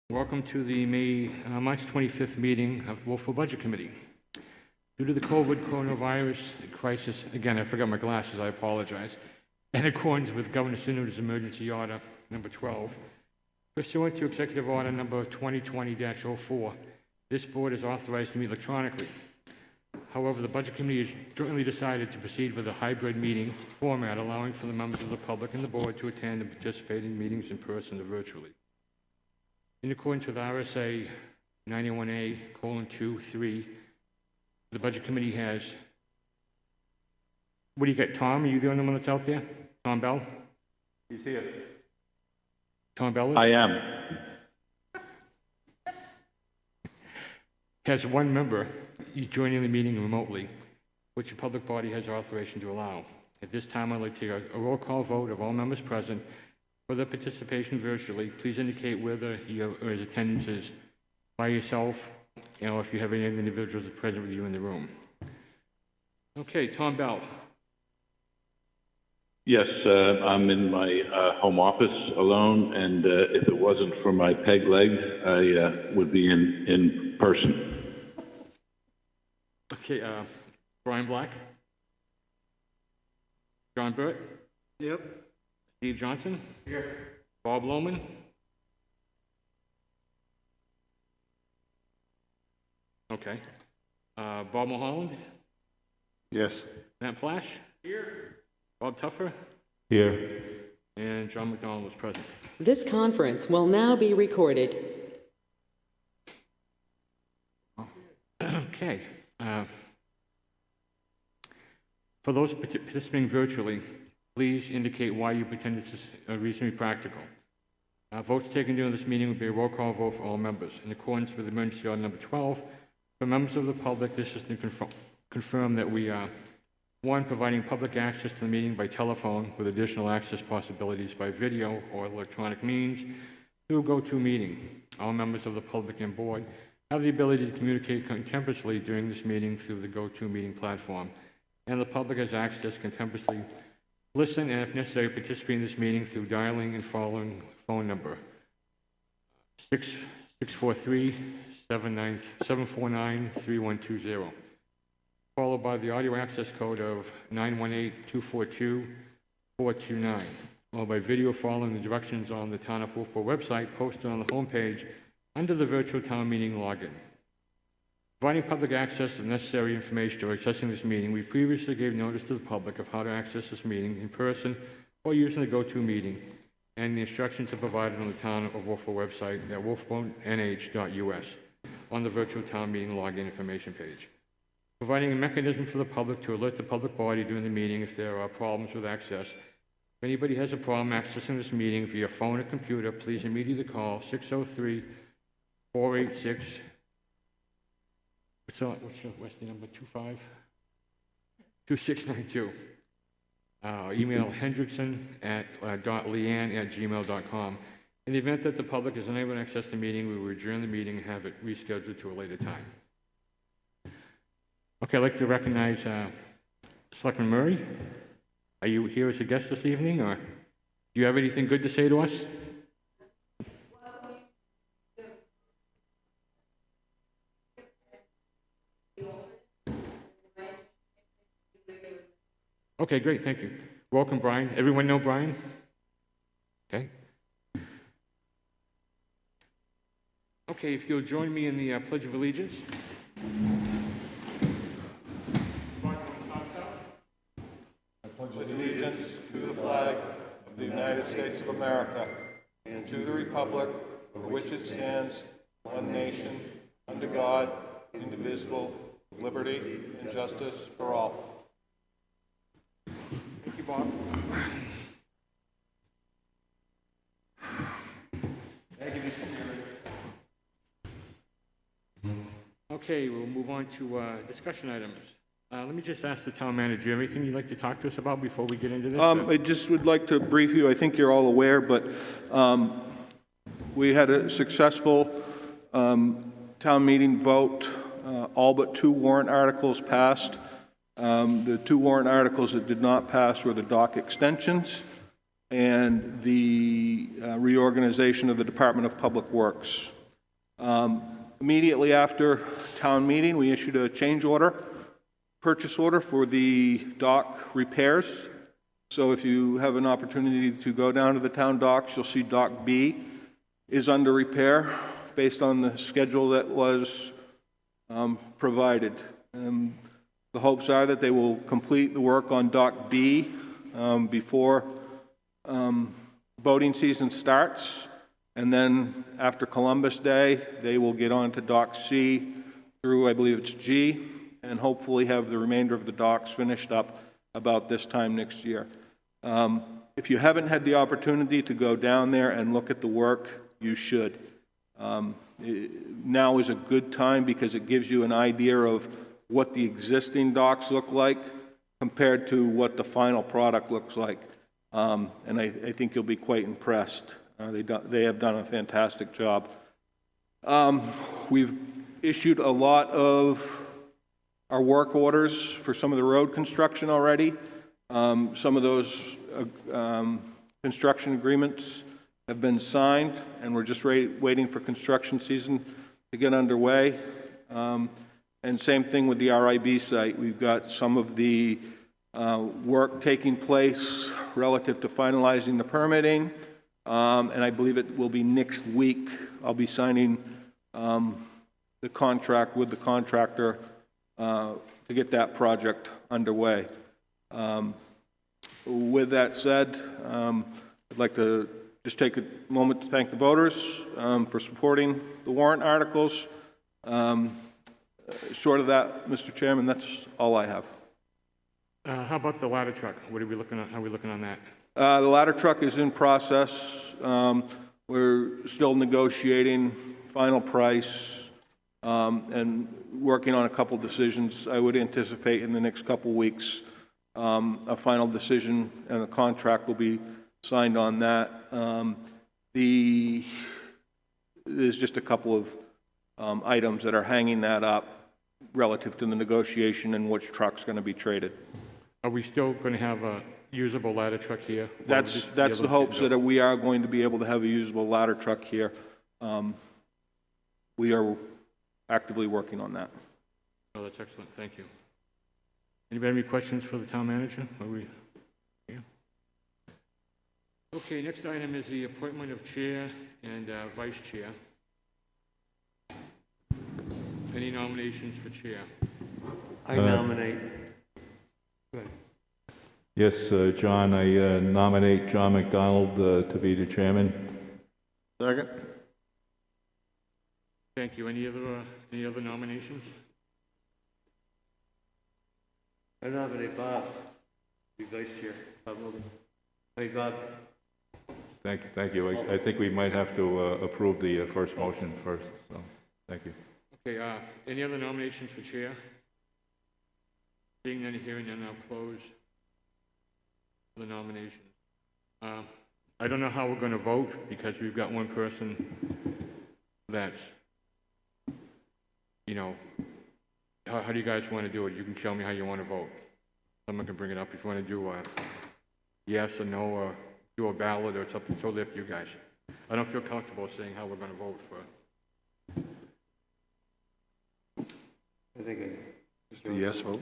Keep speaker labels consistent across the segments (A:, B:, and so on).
A: Welcome to the March 25th meeting of the Wolfeboro Budget Committee. Due to the coronavirus crisis, again, I forgot my glasses, I apologize, in accordance with Governor Sununu's Emergency Order number 12, pursuant to Executive Order number 2020-04, this board is authorized to meet electronically. However, the Budget Committee has jointly decided to proceed with a hybrid meeting format, allowing for the members of the public and the board to attend and participate in meetings in person or virtually. In accordance with RSA 91A:2(3), the Budget Committee has... What do you got, Tom? Are you the only one that's out there? Tom Bell?
B: He's here.
A: Tom Bell is?
B: I am.
A: Has one member joining the meeting remotely, which the public body has authorization to allow. At this time, I'd like to take a roll call vote of all members present. For the participation virtually, please indicate whether your attendance is by yourself, if you have any other individuals present with you in the room. Okay, Tom Bell.
B: Yes, I'm in my home office alone, and if it wasn't for my peg leg, I would be in person.
A: Okay, Brian Black. John Burt.
C: Yep.
A: Steve Johnson.
C: Here.
A: Bob Lohman. Okay. Bob Mulholland.
C: Yes.
A: Matt Plash.
C: Here.
A: Bob Tuffer.
C: Here.
A: And John McDonald was present.
D: This conference will now be recorded.
A: Okay. For those participating virtually, please indicate why you pretend this is reasonably practical. Votes taken during this meeting will be a roll call vote for all members. In accordance with Emergency Order number 12, for members of the public, this is to confirm that we are, one, providing public access to the meeting by telephone with additional access possibilities by video or electronic means through GoToMeeting. All members of the public and board have the ability to communicate contemporaneously during this meeting through the GoToMeeting platform, and the public has access contemporaneously listen and, if necessary, participate in this meeting through dialing and following phone number 643-749-3120, followed by the audio access code of 918-242-429, or by video following the directions on the Town of Wolfeboro website posted on the homepage under the virtual town meeting login. Providing public access to necessary information to accessing this meeting, we previously gave notice to the public of how to access this meeting in person or using the GoToMeeting, and the instructions are provided on the Town of Wolfeboro website at wolfeboronh.us on the virtual town meeting login information page. Providing a mechanism for the public to alert the public body during the meeting if there are problems with access. If anybody has a problem accessing this meeting via phone or computer, please immediately call 603-486. What's the number? 2692. Email hendrickson@leanne@gmail.com. In the event that the public is unable to access the meeting, we will adjourn the meeting and have it rescheduled to a later time. Okay, I'd like to recognize Selectman Murray. Are you here as a guest this evening, or do you have anything good to say to us? Okay, great, thank you. Welcome, Brian. Everyone know Brian? Okay. Okay, if you'll join me in the Pledge of Allegiance.
E: I pledge allegiance to the flag of the United States of America and to the republic for which it stands, one nation, under God, indivisible, with liberty and justice for all.
A: Thank you, Bob. Okay, we'll move on to discussion items. Let me just ask the town manager, anything you'd like to talk to us about before we get into this?
E: I just would like to brief you. I think you're all aware, but we had a successful town meeting vote. All but 2 warrant articles passed. The 2 warrant articles that did not pass were the dock extensions and the reorganization of the Department of Public Works. Immediately after town meeting, we issued a purchase order for the dock repairs. So if you have an opportunity to go down to the town docks, you'll see Dock B is under repair based on the schedule that was provided. The hopes are that they will complete the work on Dock B before boating season starts, and then after Columbus Day, they will get on to Dock C through, I believe it's G, and hopefully have the remainder of the docks finished up about this time next year. If you haven't had the opportunity to go down there and look at the work, you should. Now is a good time because it gives you an idea of what the existing docks look like compared to what the final product looks like. And I think you'll be quite impressed. They have done a fantastic job. We've issued a lot of our work orders for some of the road construction already. Some of those construction agreements have been signed, and we're just waiting for construction season to get underway. And same thing with the RIB site. We've got some of the work taking place relative to finalizing the permitting, and I believe it will be next week. I'll be signing the contract with the contractor to get that project underway. With that said, I'd like to just take a moment to thank the voters for supporting the warrant articles. Short of that, Mr. Chairman, that's all I have.
A: How about the ladder truck? What are we looking at? How are we looking on that?
E: The ladder truck is in process. We're still negotiating final price and working on a couple decisions. I would anticipate in the next couple weeks a final decision, and the contract will be signed on that. There's just a couple of items that are hanging that up relative to the negotiation and which truck's going to be traded.
A: Are we still going to have a usable ladder truck here?
E: That's the hopes, that we are going to be able to have a usable ladder truck here. We are actively working on that.
A: Oh, that's excellent. Thank you. Anybody have any questions for the town manager? Yeah. Okay, next item is the appointment of chair and vice chair. Any nominations for chair?
C: I nominate.
F: Yes, John, I nominate John McDonald to be the chairman.
C: Second.
A: Thank you. Any other nominations?
C: I nominate Bob to be vice chair. Bob Logan. Hey, Bob.
F: Thank you. I think we might have to approve the first motion first, so thank you.
A: Okay, any other nominations for chair? Seeing none, hearing none, I'll close the nominations. I don't know how we're going to vote because we've got one person that's, you know, how do you guys want to do it? You can tell me how you want to vote. Someone can bring it up if you want to do a yes or no, or do a ballot, or it's up totally up to you guys. I don't feel comfortable saying how we're going to vote for.
C: I think
G: just a yes vote.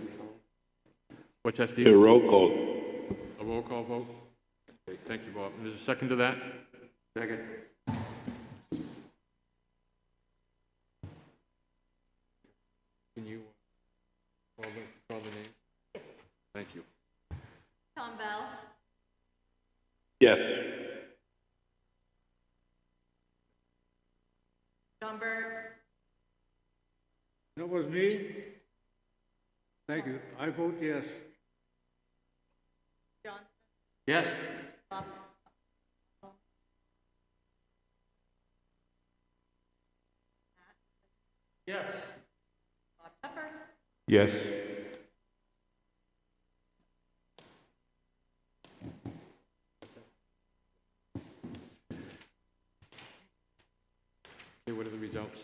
A: What's that, Steve?
B: A roll call.
A: A roll call vote? Okay, thank you, Bob. There's a second to that?
C: second.
A: Can you call the name? Thank you.
H: Tom Bell,
B: Yes.
H: John Burt,
C: That was me. Thank you. I vote yes.
H: Johnson,
C: Yes.
H: Bob,
C: Yes.
H: Bob Pepper,
F: Yes.
A: Okay, what are the results?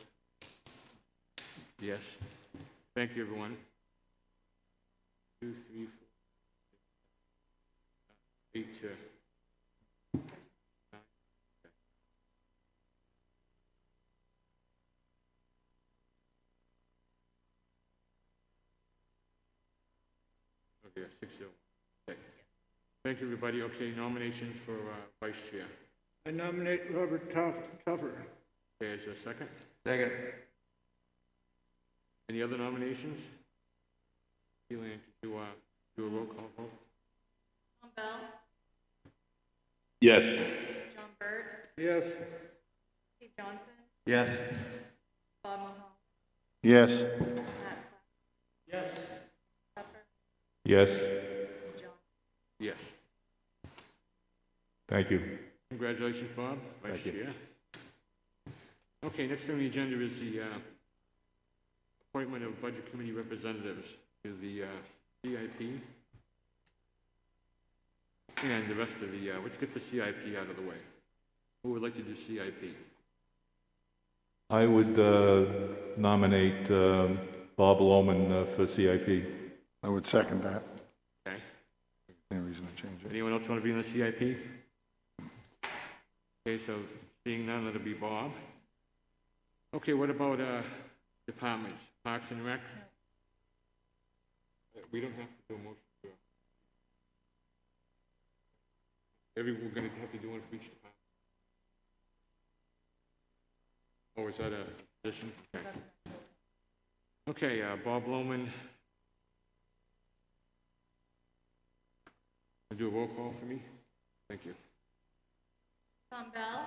A: Yes. Thank you, everyone. 2, 3, 4, 8 to Yeah, 6-0. Okay. Thank you, everybody. Okay, nominations for vice chair.
C: I nominate Robert Tuffer.
A: Okay, is there a second?
E: Second.
A: Any other nominations? Elaine, could you do a roll call vote?
H: Tom Bell,
B: Yes.
H: John Burt,
C: Yes.
H: Steve Johnson,
E: Yes.
H: Bob Mahal,
E: Yes.
H: Matt
C: Yes.
H: Pfeffer,
F: Yes,
H: John.
A: Yes.
F: thank you.
A: Congratulations, Bob, vice
F: Thank you.
A: chair. Okay, next on the agenda is the appointment of budget committee representatives to the CIP and the rest of the, let's get the CIP out of the way. Who would like to do CIP?
F: I would nominate Bob Lohman for CIP.
G: I would second that.
A: Okay.
G: Any reason to change it?
A: Anyone else want to be in the CIP? Okay, so seeing none, that'll be Bob. Okay, what about departments? Parks and Rec? We don't have to do a motion. We're going to have to do one for each department. Oh, is that a position? Okay, Bob Lohman. Do a roll call for me? Thank you.
H: Tom Bell,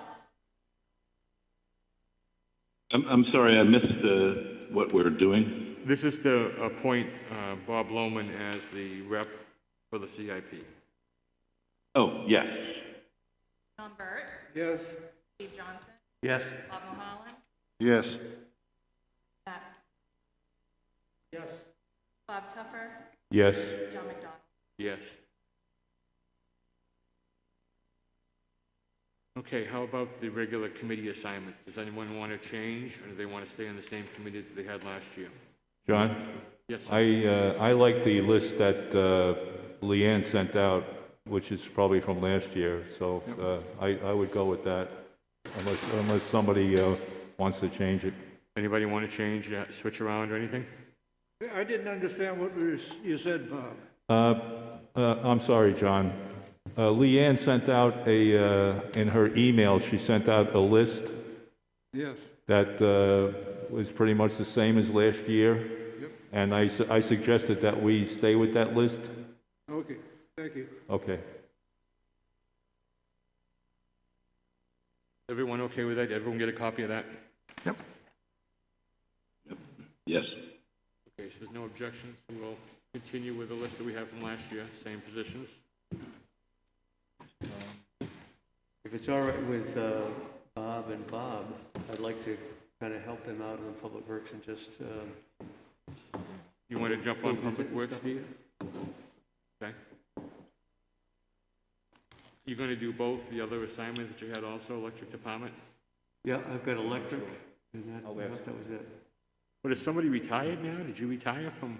B: I'm sorry, I missed what we're doing.
A: This is to appoint Bob Lohman as the rep for the CIP.
B: Oh, yes.
H: John Burt,
C: Yes.
H: Steve Johnson,
E: Yes.
H: Bob Mulholland,
G: Yes.
H: Matt,
C: Yes.
H: Bob Tuffer,
F: Yes,
H: John McDonald.
A: Yes. Okay, how about the regular committee assignments? Does anyone want to change, or do they want to stay on the same committee that they had last year?
F: John,
A: Yes,
F: I like the list that Leanne sent out, which is probably from last year, so I would go with that, unless somebody wants to change it.
A: Anybody want to change, switch around or anything?
C: I didn't understand what you said, Bob.
F: I'm sorry, John. Leanne sent out in her email, she sent out a list
C: Yes.
F: that was pretty much the same as last year.
C: Yep.
F: And I suggested that we stay with that list.
C: Okay, thank you.
F: Okay.
A: Everyone okay with that? Everyone get a copy of that?
G: Yep.
B: Yes.
A: Okay, so there's no objections. We'll continue with the list that we have from last year, same positions.
I: If it's all right with Bob and Bob, I'd like to kind of help them out in Public Works and just,
A: You want to jump on
I: Full visit
A: Public
I: and
A: Works,
I: stuff.
A: Steve? Okay. You're going to do both the other assignments that you had also, electric department?
I: yeah, I've got electric, and that, I
F: I'll ask.
I: thought that was it.
A: But is somebody retired now? Did you retire from?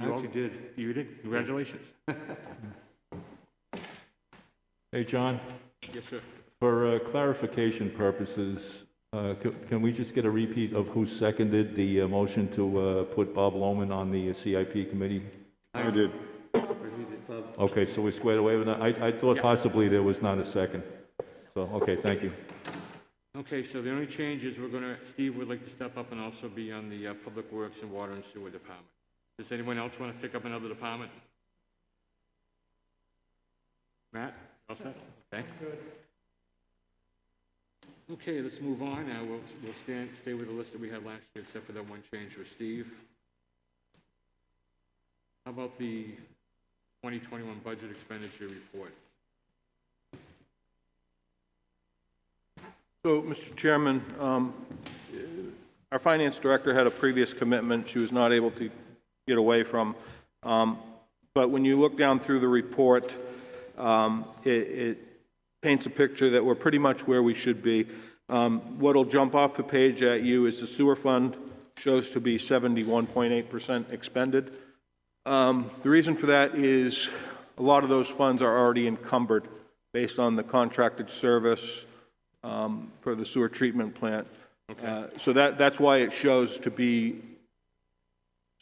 I: I actually did.
A: You did? Congratulations.
F: Hey, John,
A: Yes, sir.
F: for clarification purposes, can we just get a repeat of who seconded the motion to put Bob Lohman on the CIP committee?
G: I did.
I: Bob,
F: Okay, so we squared away with that? I thought
A: Yeah.
F: possibly there was not a second. So, okay, thank you.
A: Okay, so the only change is Steve would like to step up and also be on the Public Works and Water and Sewer Department. Does anyone else want to pick up another department? Matt, all set? Okay. Okay, let's move on. We'll stay with the list that we had last year, except for that one change for Steve. How about the 2021 budget expenditure report?
E: So, Mr. Chairman, our finance director had a previous commitment she was not able to get away from. But when you look down through the report, it paints a picture that we're pretty much where we should be. What'll jump off the page at you is the sewer fund shows to be 71.8% expended. The reason for that is a lot of those funds are already encumbered based on the contracted service for the sewer treatment plant.
A: Okay.
E: So that's why it shows to be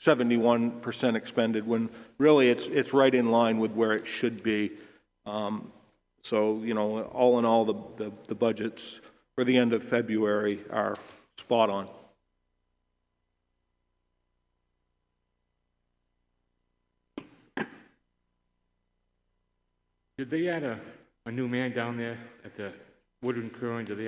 E: 71% expended, when really it's right in line with where it should be. So, you know, all in all, the budgets for the end of February are spot on.
A: Did they add a new man down there at the Woodland Curran? Did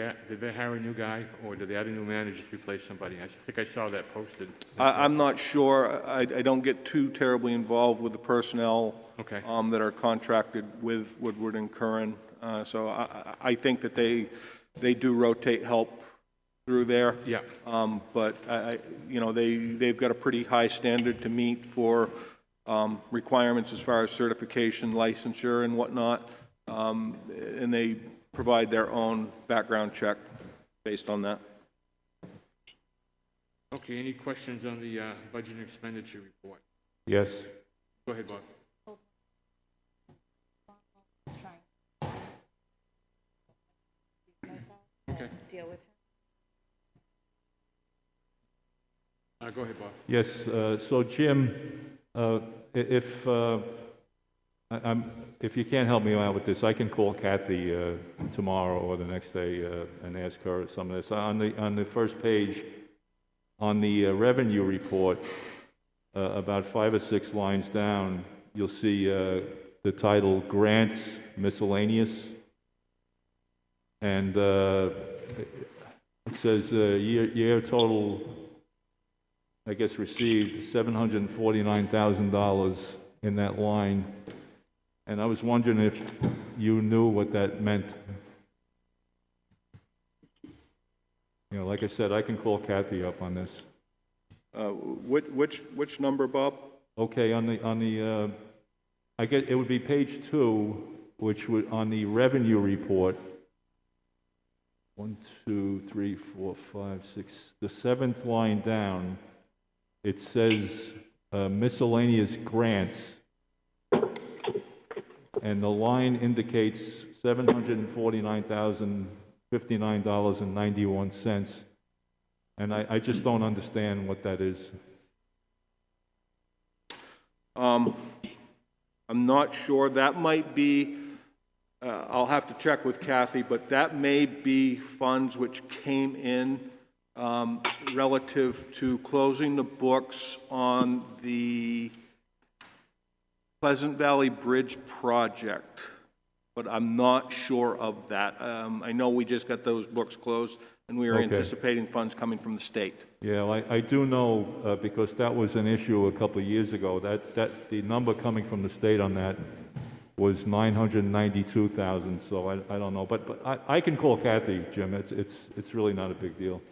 A: they hire a new guy, or did they add a new man and just replace somebody? I think I saw that posted.
E: I'm not sure. I don't get too terribly involved with the personnel
A: Okay.
E: that are contracted with Woodward and Curran. So I think that they do rotate help through there.
A: Yeah.
E: But you know, they've got a pretty high standard to meet for requirements as far as certification, licensure, and whatnot, and they provide their own background check based on that.
A: Okay, any questions on the budget and expenditure report?
F: Yes.
A: Go ahead, Bob. Okay.
H: Deal with
A: Go ahead, Bob.
F: Yes, so Jim, if you can't help me out with this, I can call Kathy tomorrow or the next day and ask her some of this. On the first page, on the revenue report, about 5 or 6 lines down, you'll see the title Grants Miscellaneous, and it says year total, I guess, received $749,000 in that line. And I was wondering if you knew what that meant. You know, like I said, I can call Kathy up on this.
E: Which number, Bob?
F: Okay, on the I guess it would be page 2, which would, on the revenue report, 1, 2, 3, 4, 5, 6, the 7th line down, it says miscellaneous grants, and the line indicates $749,059.91, and I just don't understand what that is.
E: I'm not sure. That might be, I'll have to check with Kathy, but that may be funds which came in relative to closing the books on the Pleasant Valley Bridge project, but I'm not sure of that. I know we just got those books closed, and we are anticipating funds coming from the state.
F: Yeah, well, I do know, because that was an issue a couple of years ago, that the number coming from the state on that was 992,000, so I don't know. But I can call Kathy, Jim. It's really not a big deal.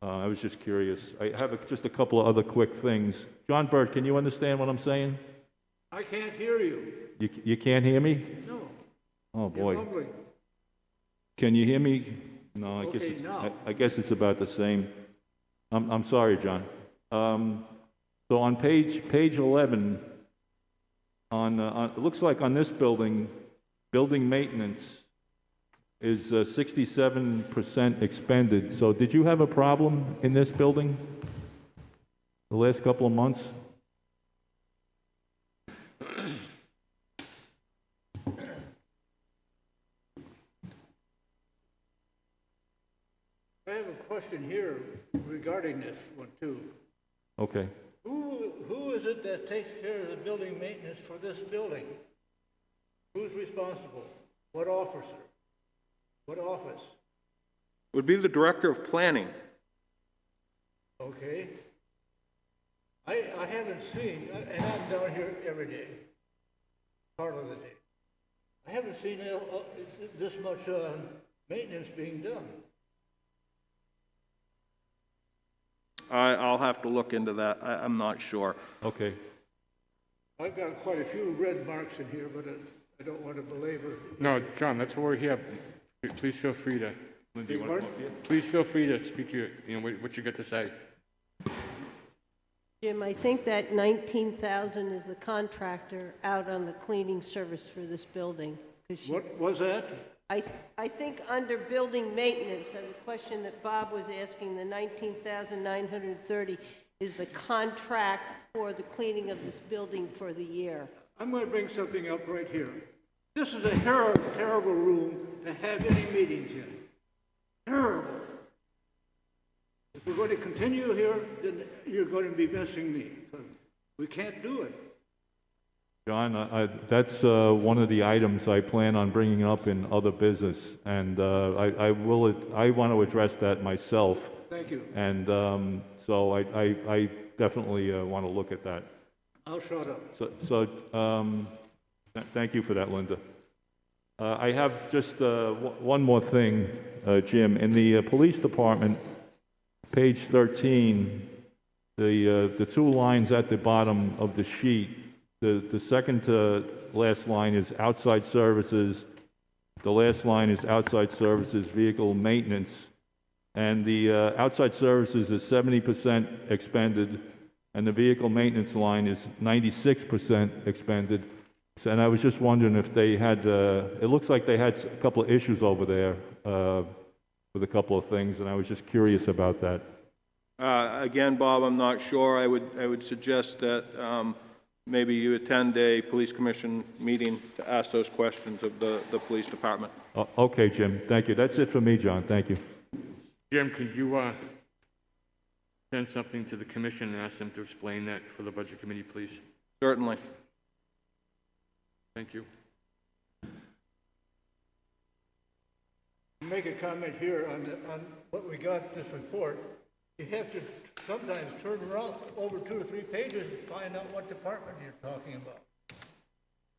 F: I was just curious. I have just a couple of other quick things. John Burt, can you understand what I'm saying?
C: I can't hear you.
F: You can't hear me?
C: No.
F: Oh, boy.
C: You're mumbling.
F: Can you hear me? No,
C: Okay, now.
F: I guess it's about the same. I'm sorry, John. So on page 11, it looks like on this building maintenance is 67% expended. So did you have a problem in this building the last couple of months?
C: I have a question here regarding this one, too.
F: Okay.
C: Who is it that takes care of the building maintenance for this building? Who's responsible? What officer? What office?
E: Would be the Director of Planning.
C: Okay. I haven't seen, and I'm down here every day, part of the day. I haven't seen this much maintenance being done.
E: I'll have to look into that. I'm not sure.
F: Okay.
C: I've got quite a few red marks in here, but I don't want to belabor.
A: No, John, that's why we're here. Please feel free to, Lindsay, please feel free to speak to what you got to say.
J: Jim, I think that 19,000 is the contractor out on the cleaning service for this building.
C: What was that?
J: I think under building maintenance, and the question that Bob was asking, the 19,930, is the contract for the cleaning of this building for the year.
C: I'm going to bring something up right here. This is a terrible, terrible room to have any meetings in. Terrible. If we're going to continue here, then you're going to be missing me. We can't do it.
F: John, that's one of the items I plan on bringing up in other business, and I want to address that myself.
C: Thank you.
F: And so I definitely want to look at that.
C: I'll shut up.
F: Thank you for that, Linda. I have just one more thing, Jim. In the police department, page 13, the two lines at the bottom of the sheet, the second to last line is outside services. The last line is outside services vehicle maintenance. And the outside services is 70% expended, and the vehicle maintenance line is 96% expended. So, and I was just wondering if they had, it looks like they had a couple of issues over there with a couple of things, and I was just curious about that.
E: Again, Bob, I'm not sure. I would suggest that maybe you attend a police commission meeting to ask those questions of the police department.
F: Okay, Jim. Thank you. That's it for me, John. Thank you.
A: Jim, could you send something to the commission and ask them to explain that for the budget committee, please?
E: Certainly.
A: Thank you.
C: Make a comment here on what we got this report. You have to sometimes turn around over 2 or 3 pages and find out what department you're talking about.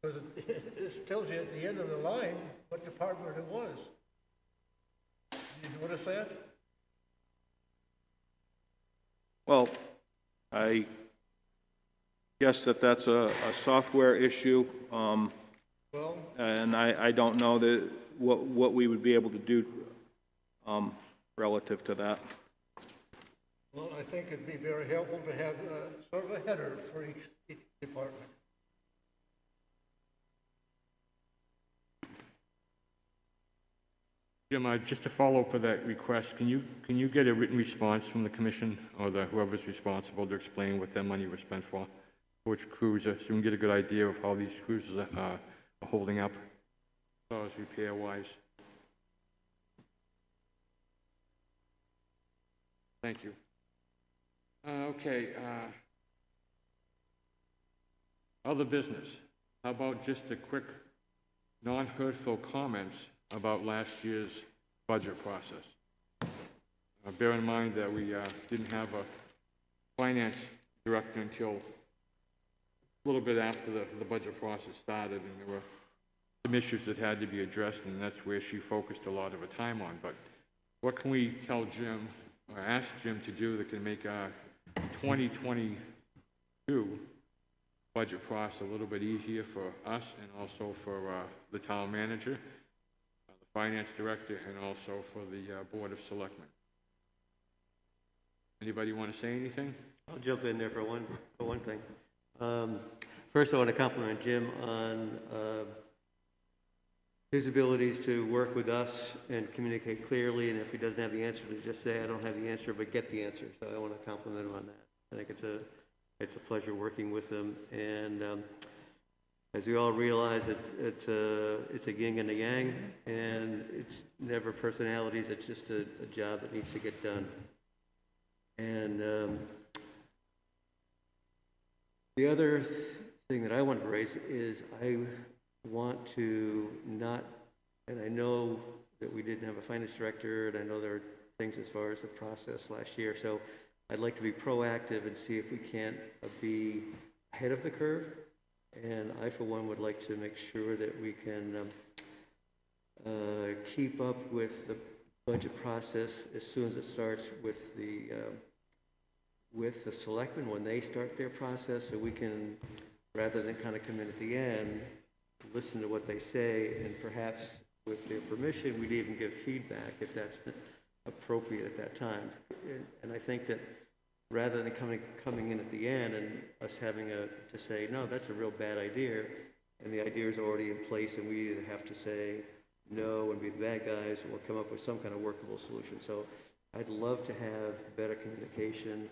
C: Because it tells you at the end of the line what department it was. Did you notice that?
E: Well, I guess that's a software issue, and I don't know what we would be able to do relative to that.
C: Well, I think it'd be very helpful to have sort of a header for each department.
A: Jim, just to follow up with that request, can you get a written response from the commission or whoever's responsible to explain what that money was spent for, which cruiser, so we can get a good idea of how these cruisers are holding up as far as repair-wise? Thank you. Okay. Other business. How about just a quick non-hurtful comments about last year's budget process? Bear in mind that we didn't have a finance director until a little bit after the budget process started, and there were some issues that had to be addressed, and that's where she focused a lot of her time on. But what can we tell Jim, or ask Jim to do that can make our 2022 budget process a little bit easier for us and also for the town manager, the finance director, and also for the Board of Selectmen? Anybody want to say anything?
I: I'll jump in there for one thing. First, I want to compliment Jim on his abilities to work with us and communicate clearly, and if he doesn't have the answer, to just say, I don't have the answer, but get the answer. So I want to compliment him on that. I think it's a pleasure working with him, and as we all realize, it's a yin and a yang, and it's never personalities, it's just a job that needs to get done. And the other thing that I want to raise is I want to not, and I know that we didn't have a finance director, and I know there are things as far as the process last year, so I'd like to be proactive and see if we can't be ahead of the curve. And I, for one, would like to make sure that we can keep up with the budget process as soon as it starts with the selectmen when they start their process, so we can, rather than kind of come in at the end, listen to what they say, and perhaps with their permission, we'd even give feedback if that's appropriate at that time. And I think that rather than coming in at the end and us having to say, no, that's a real bad idea, and the idea is already in place, and we either have to say no and be the bad guys, or come up with some kind of workable solution. So I'd love to have better communication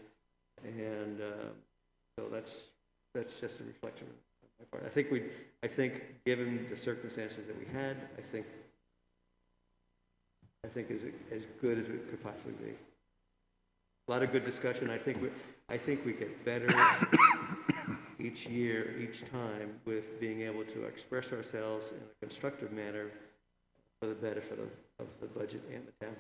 I: And so that's just a reflection on my part. I think given the circumstances that we had, I think is as good as it could possibly be. A lot of good discussion. I think we get better each year, each time, with being able to express ourselves in a constructive manner for the benefit of the budget and the town.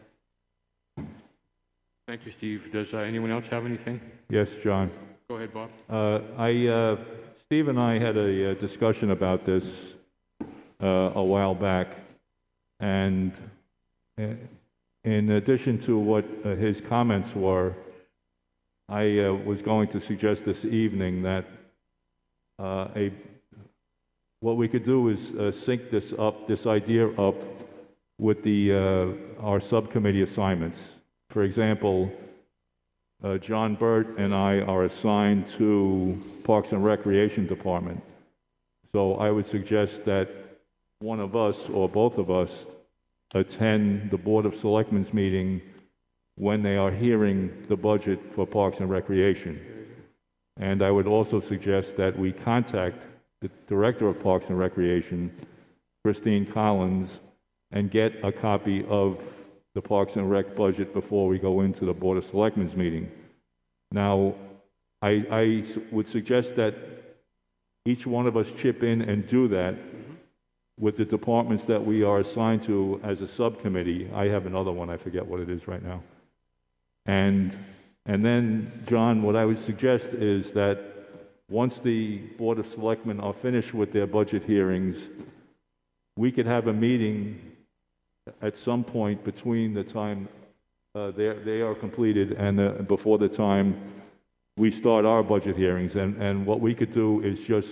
A: Thank you, Steve. Does anyone else have anything?
F: Yes, John.
A: Go ahead, Bob.
F: Steve and I had a discussion about this a while back, and in addition to what his comments were, I was going to suggest this evening that what we could do is sync this idea up with our subcommittee assignments. For example, John Burt and I are assigned to Parks and Recreation Department. So I would suggest that one of us or both of us attend the Board of Selectmen's meeting when they are hearing the budget for Parks and Recreation. And I would also suggest that we contact the Director of Parks and Recreation, Christine Collins, and get a copy of the Parks and Rec budget before we go into the Board of Selectmen's meeting. Now, I would suggest that each one of us chip in and do that with the departments that we are assigned to as a subcommittee. I have another one, I forget what it is right now. And then, John, what I would suggest is that once the Board of Selectmen are finished with their budget hearings, we could have a meeting at some point between the time they are completed and before the time we start our budget hearings. And what we could do is just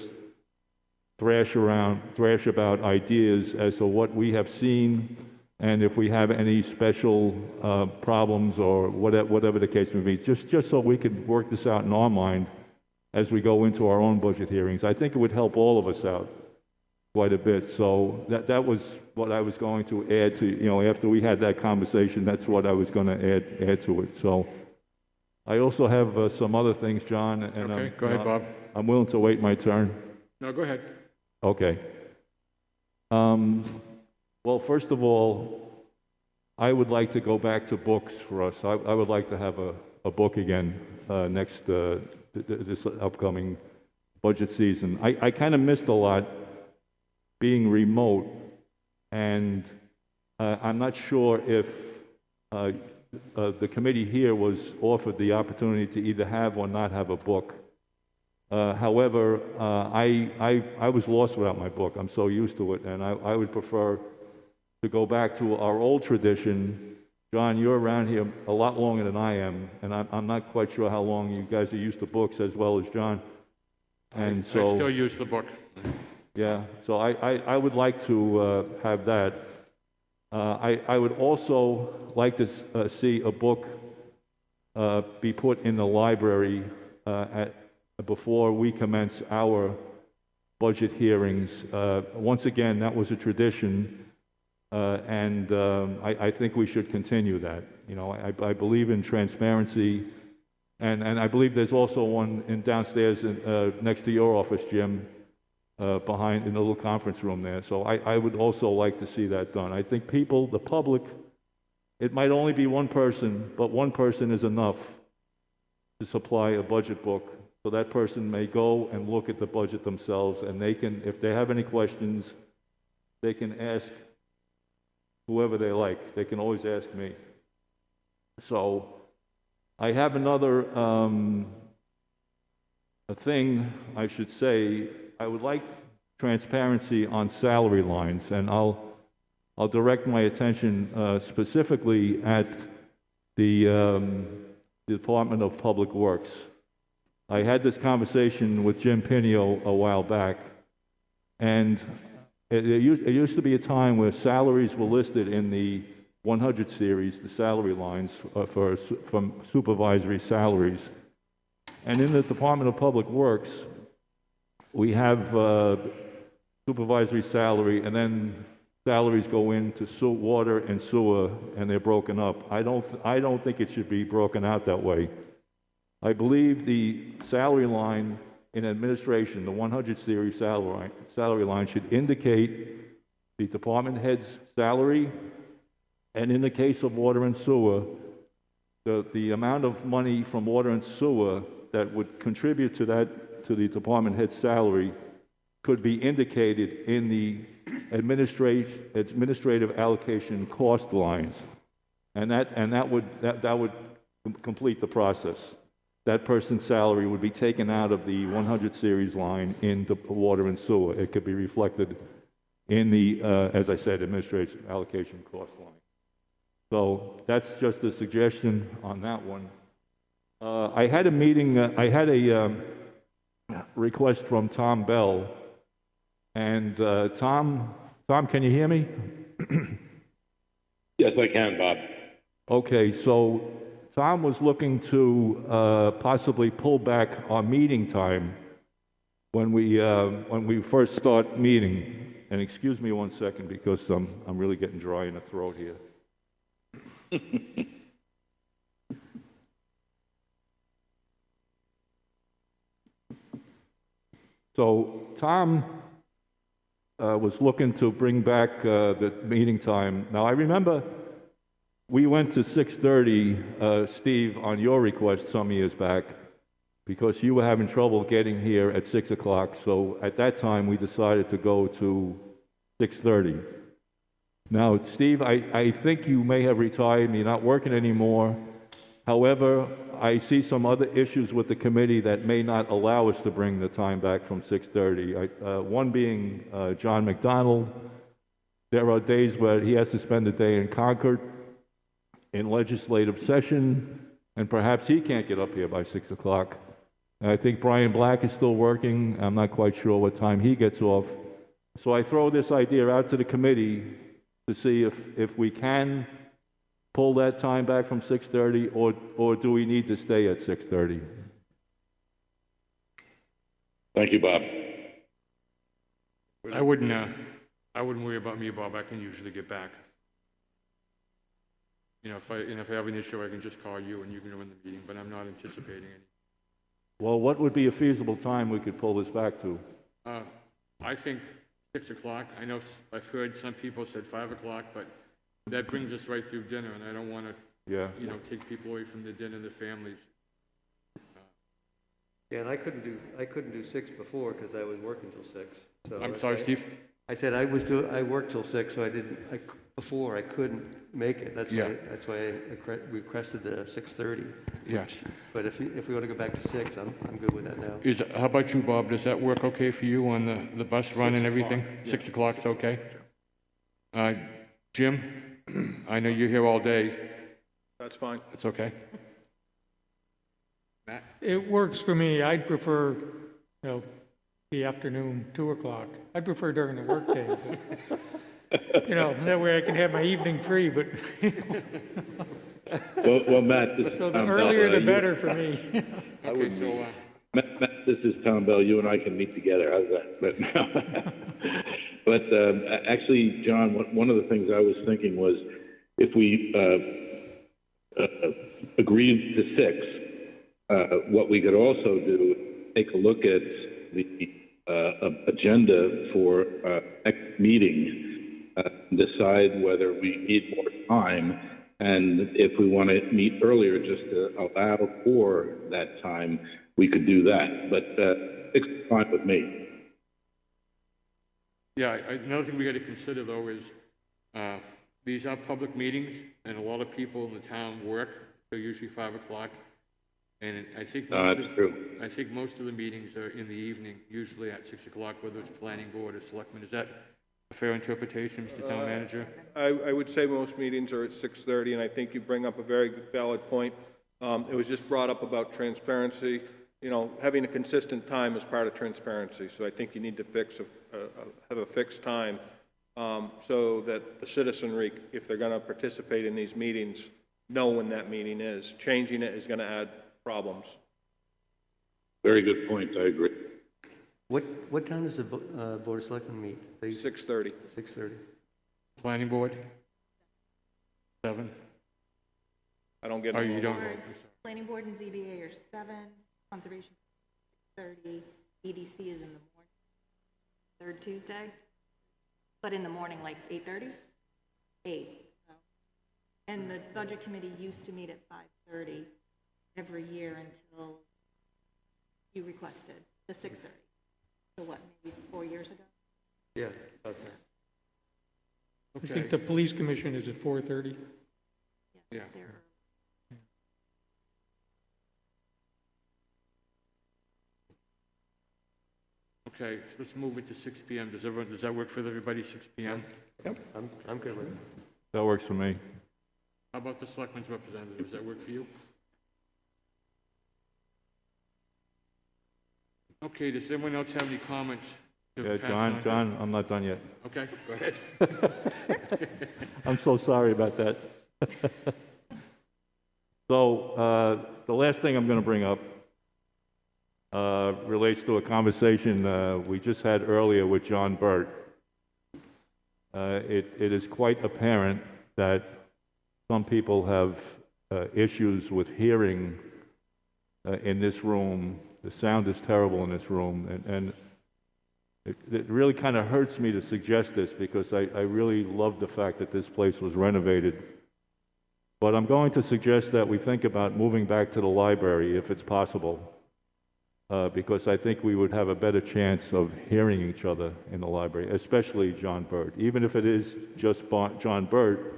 F: thrash about ideas as to what we have seen, and if we have any special problems or whatever the case may be, just so we could work this out in our mind as we go into our own budget hearings. I think it would help all of us out quite a bit. So that was what I was going to add to, after we had that conversation, that's what I was going to add to it. So I also have some other things, John, and
A: Okay, go ahead, Bob.
F: I'm willing to wait my turn.
A: No, go ahead.
F: Okay. Well, first of all, I would like to go back to books for us. I would like to have a book again next this upcoming budget season. I kind of missed a lot being remote, and I'm not sure if the committee here was offered the opportunity to either have or not have a book. However, I was lost without my book. I'm so used to it, and I would prefer to go back to our old tradition. John, you're around here a lot longer than I am, and I'm not quite sure how long you guys are used to books as well as John. And so
A: I still use the book.
F: yeah, so I would like to have that. I would also like to see a book be put in the library before we commence our budget hearings. Once again, that was a tradition, and I think we should continue that. I believe in transparency, and I believe there's also one downstairs next to your office, Jim, behind in the little conference room there. So I would also like to see that done. I think people, the public, it might only be one person, but one person is enough to supply a budget book. So that person may go and look at the budget themselves, and they can, if they have any questions, they can ask whoever they like. They can always ask me. So I have another a thing I should say. I would like transparency on salary lines, and I'll direct my attention specifically at the Department of Public Works. I had this conversation with Jim Pinio a while back, and it used to be a time where salaries were listed in the 100 series, the salary lines from supervisory salaries. And in the Department of Public Works, we have supervisory salary, and then salaries go into water and sewer, and they're broken up. I don't think it should be broken out that way. I believe the salary line in administration, the 100 series salary line should indicate the department head's salary, and in the case of water and sewer, the amount of money from water and sewer that would contribute to the department head's salary could be indicated in the administrative allocation cost lines, and that would complete the process. That person's salary would be taken out of the 100 series line in the water and sewer. It could be reflected in the, as I said, administrative allocation cost line. So that's just a suggestion on that one. I had a meeting, I had a request from Tom Bell, and Tom, can you hear me?
B: Yes, I can, Bob.
F: Okay, so Tom was looking to possibly pull back our meeting time when we first start meeting. And excuse me one second because I'm really getting dry in the throat here. So Tom was looking to bring back the meeting time. Now I remember we went to 6:30, Steve, on your request some years back, because you were having trouble getting here at 6 o'clock. So at that time, we decided to go to 6:30. Now, Steve, I think you may have retired and you're not working anymore. However, I see some other issues with the committee that may not allow us to bring the time back from 6:30. One being John McDonald. There are days where he has to spend a day in Concord in legislative session, and perhaps he can't get up here by 6 o'clock. And I think Brian Black is still working. I'm not quite sure what time he gets off. So I throw this idea out to the committee to see if we can pull that time back from 6:30, or do we need to stay at 6:30?
B: Thank you, Bob.
A: I wouldn't worry about me, Bob. I can usually get back. You know, if I have an issue, I can just call you and you can run the meeting, but I'm not anticipating any.
F: Well, what would be a feasible time we could pull this back to?
A: I think 6 o'clock. I know I've heard some people said 5 o'clock, but that brings us right through dinner, and I don't want to, take people away from their dinner, their families.
I: Yeah, and I couldn't do 6 before because I was working till 6. So
A: I'm sorry, Steve?
I: I said I worked till 6, so before I couldn't make it. That's why I requested the 6:30.
A: Yeah.
I: But if we want to go back to 6, I'm good with that now.
A: How about you, Bob? Does that work okay for you on the bus run and everything? 6 o'clock's okay? Jim, I know you're here all day.
E: That's fine.
A: That's okay? Matt?
K: It works for me. I'd prefer, the afternoon, 2 o'clock. I'd prefer during the workday. That way I can have my evening free, but.
B: Well, Matt, this
K: So
B: is
K: the
B: Tom
K: earlier
B: Bell.
K: the better for me.
A: Okay, so,
B: Matt, this is Tom Bell. You and I can meet together. How's that? But actually, John, one of the things I was thinking was if we agreed to 6, what we could also do is take a look at the agenda for next meeting, decide whether we need more time, and if we want to meet earlier just to allow for that time, we could do that. But it's fine with me.
A: yeah, another thing we got to consider, though, is these are public meetings, and a lot of people in the town work. They're usually 5 o'clock. And I think most of the meetings are in the evening, usually at 6 o'clock, whether it's planning board or selectmen. Is that a fair interpretation, Mr. Town Manager?
E: I would say most meetings are at 6:30, and I think you bring up a very valid point. It was just brought up about transparency. Having a consistent time is part of transparency, so I think you need to have a fixed time so that the citizenry, if they're going to participate in these meetings, know when that meeting is. Changing it is going to add problems.
B: Very good point. I agree.
I: What time does the Board of Selectmen meet?
E: 6:30.
I: 6:30.
A: Planning board? 7?
E: I don't get.
A: Oh, you don't?
H: Planning board and ZBA are 7, conservation 30, EDC is in the morning, third Tuesday, but in the morning, like 8:30? 8. So. And the budget committee used to meet at 5:30 every year until you requested the 6:30. So what, maybe 4 years ago?
I: Yeah, okay.
K: I think the police commission is at 4:30.
H: Yes,
A: Yeah.
H: they're early.
A: Okay, so let's move it to 6 p.m. Does that work for everybody, 6 p.m.?
I: I'm good with it.
F: That works for me.
A: How about the selectmen's representative? Does that work for you? Okay, does anyone else have any comments? to
F: Yeah,
A: pass on?
F: John, I'm not done yet.
A: Okay, go ahead.
F: I'm so sorry about that. So, the last thing I'm going to bring up relates to a conversation we just had earlier with John Burt. It is quite apparent that some people have issues with hearing in this room. The sound is terrible in this room, and it really kind of hurts me to suggest this because I really love the fact that this place was renovated. But I'm going to suggest that we think about moving back to the library if it's possible, because I think we would have a better chance of hearing each other in the library, especially John Burt. Even if it is just John Burt,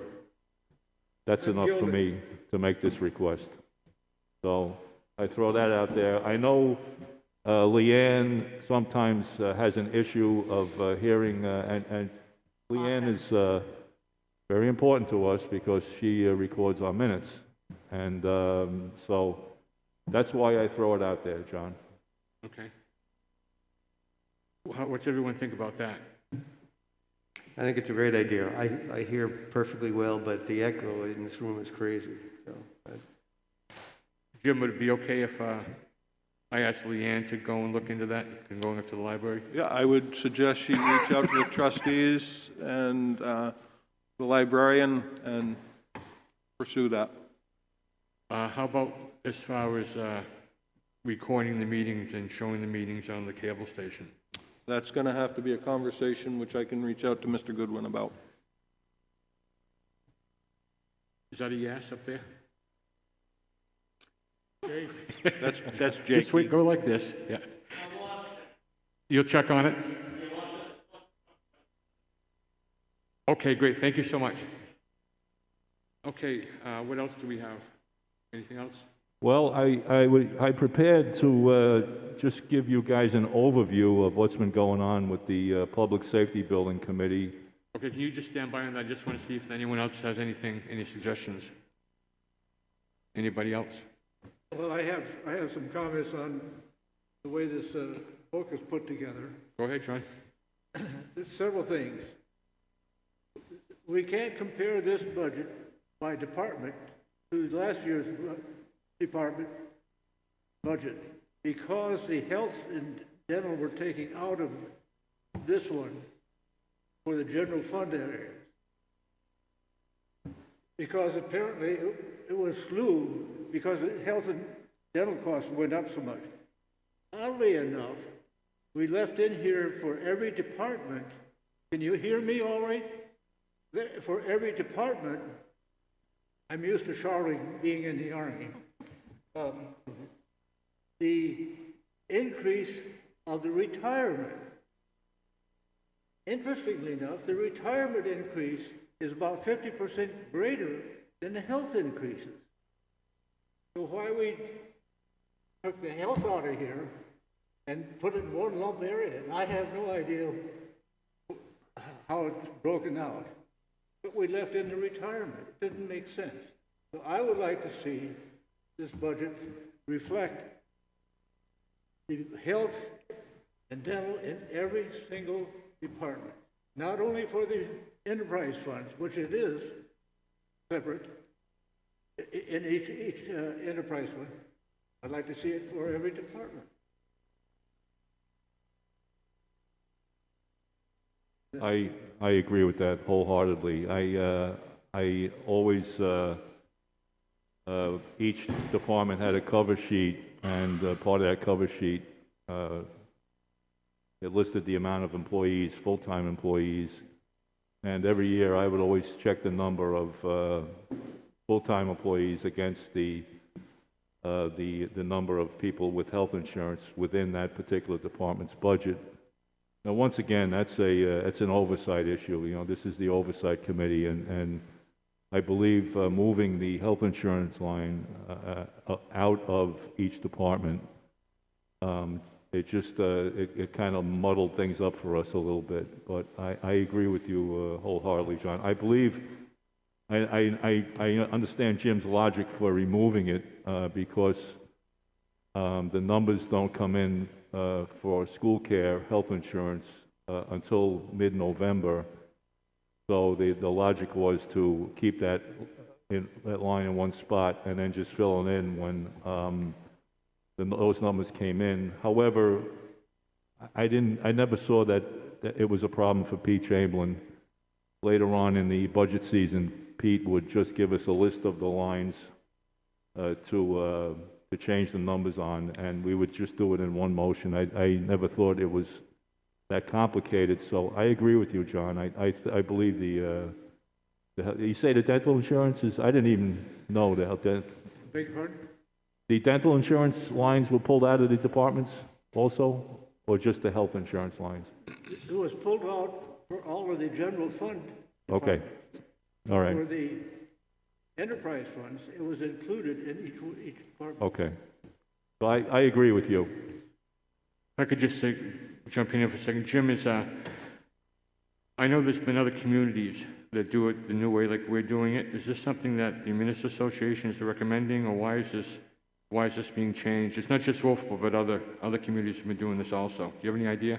F: that's enough for me to make this request. So I throw that out there. I know Leanne sometimes has an issue of hearing, and Leanne is very important to us because she records our minutes. And so that's why I throw it out there, John.
A: Okay. What's everyone think about that?
I: I think it's a great idea. I hear perfectly well, but the echo in this room is crazy. So,
A: Jim, would it be okay if I asked Leanne to go and look into that and going up to the library?
E: Yeah, I would suggest she reach out to the trustees and the librarian and pursue that.
A: How about as far as recording the meetings and showing the meetings on the cable station?
E: That's going to have to be a conversation which I can reach out to Mr. Goodwin about.
A: Is that a yes up there?
E: That's Jake.
A: Just wait, go like this, yeah. You'll check on it? Okay, great, thank you so much. Okay, what else do we have? Anything else?
F: Well, I prepared to just give you guys an overview of what's been going on with the Public Safety Building Committee.
A: Okay, can you just stand by on that? I just want to see if anyone else has anything, any suggestions. Anybody else?
C: Well, I have some comments on the way this book is put together.
A: Go ahead, John.
C: There's several things. We can't compare this budget by department to last year's department budget because the health and dental were taken out of this one for the general fund area. Because apparently it was slew because health and dental costs went up so much. Oddly enough, we left in here for every department. Can you hear me all right? For every department, I'm used to Charlie being in the Army. The increase of the retirement. Interestingly enough, the retirement increase is about 50% greater than the health increases. So why we took the health out of here and put it in one lump area, and I have no idea how it's broken out, but we left in the retirement. It didn't make sense. So I would like to see this budget reflect the health and dental in every single department, not only for the enterprise funds, which it is separate in each enterprise fund. I'd like to see it for every department.
F: I agree with that wholeheartedly. I always each department had a cover sheet, and part of that cover sheet, it listed the amount of employees, full-time employees, and every year I would always check the number of full-time employees against the number of people with health insurance within that particular department's budget. Now, once again, that's an oversight issue. You know, this is the oversight committee, and I believe moving the health insurance line out of each department, it just it kind of muddled things up for us a little bit. But I agree with you wholeheartedly, John. I believe I understand Jim's logic for removing it because the numbers don't come in for school care health insurance until mid-November. So the logic was to keep that line in one spot and then just fill it in when those numbers came in. However, I never saw that it was a problem for Pete Chamberlain. Later on in the budget season, Pete would just give us a list of the lines to change the numbers on, and we would just do it in one motion. I never thought it was that complicated, so I agree with you, John. I believe you say the dental insurance is, I didn't even know that.
C: Beg your pardon?
F: The dental insurance lines were pulled out of the departments also, or just the health insurance lines?
C: It was pulled out for all of the general fund.
F: Okay, all right.
C: For the enterprise funds, it was included in each department.
F: Okay, so I agree with you.
A: If I could just say, jump in here for a second. Jim, I know there's been other communities that do it the new way like we're doing it. Is this something that the Municipal Association is recommending, or why is this being changed? It's not just Wolfeboro, but other communities have been doing this also. Do you have any idea?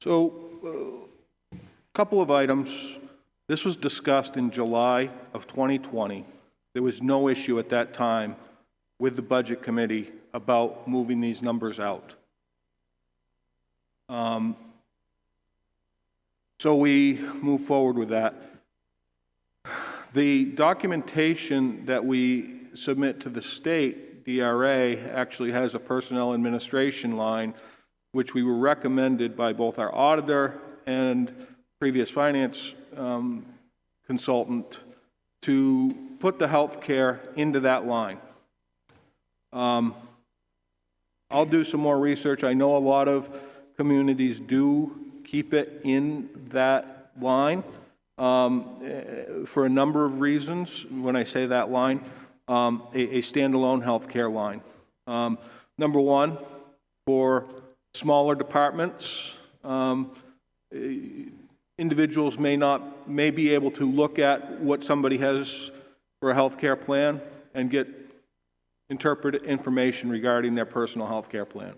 E: So, a couple of items. This was discussed in July of 2020. There was no issue at that time with the Budget Committee about moving these numbers out. So we move forward with that. The documentation that we submit to the state, DRA, actually has a personnel administration line, which we were recommended by both our auditor and previous finance consultant to put the health care into that line. I'll do some more research. I know a lot of communities do keep it in that line for a number of reasons. When I say that line, a standalone health care line. Number one, for smaller departments, individuals may be able to look at what somebody has for a health care plan and interpret information regarding their personal health care plan.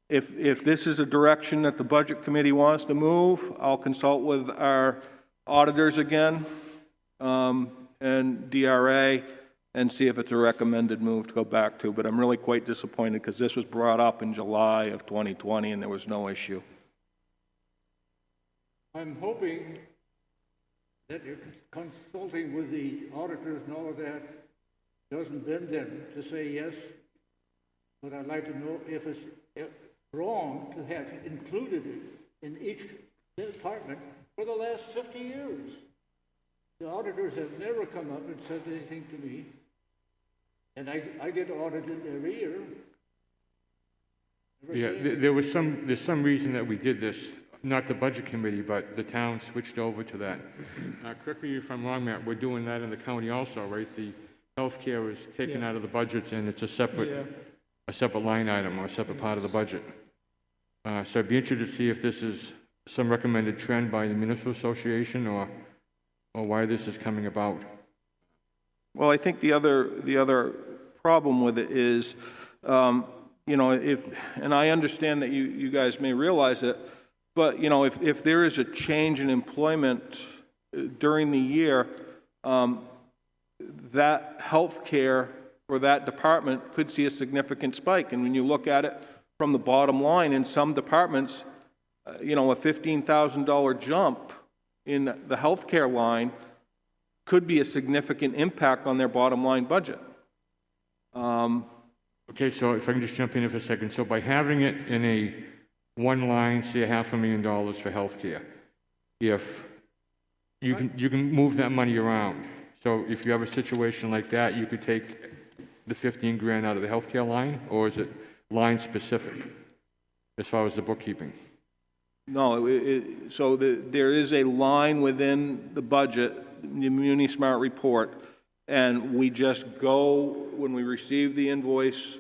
E: If this is a direction that the Budget Committee wants to move, I'll consult with our auditors again and DRA and see if it's a recommended move to go back to. But I'm really quite disappointed because this was brought up in July of 2020 and there was no issue.
C: I'm hoping that you're consulting with the auditors and all of that doesn't bend them to say yes, but I'd like to know if it's wrong to have included it in each department for the last 50 years. The auditors have never come up and said anything to me, and I get audited every year.
A: There's some reason that we did this. Not the Budget Committee, but the town switched over to that. Correct me if I'm wrong, Matt, we're doing that in the county also, right? The healthcare is taken out of the budget and it's a separate line item or a separate part of the budget. So I'd be interested to see if this is some recommended trend by the Municipal Association or why this is coming about.
E: Well, I think the other problem with it is, you know, and I understand that you guys may realize it, but, you know, if there is a change in employment during the year, that health care for that department could see a significant spike. And when you look at it from the bottom line, in some departments, you know, a $15,000 jump in the health care line could be a significant impact on their bottom line budget.
A: Okay, so if I can just jump in for a second. So by having it in a one line, say $500,000 for healthcare, if you can move that money around. So if you have a situation like that, you could take the 15 grand out of the healthcare line, or is it line specific as far as the bookkeeping?
E: No, there is a line within the budget, the Muni Smart report, and we just go, when we receive the invoice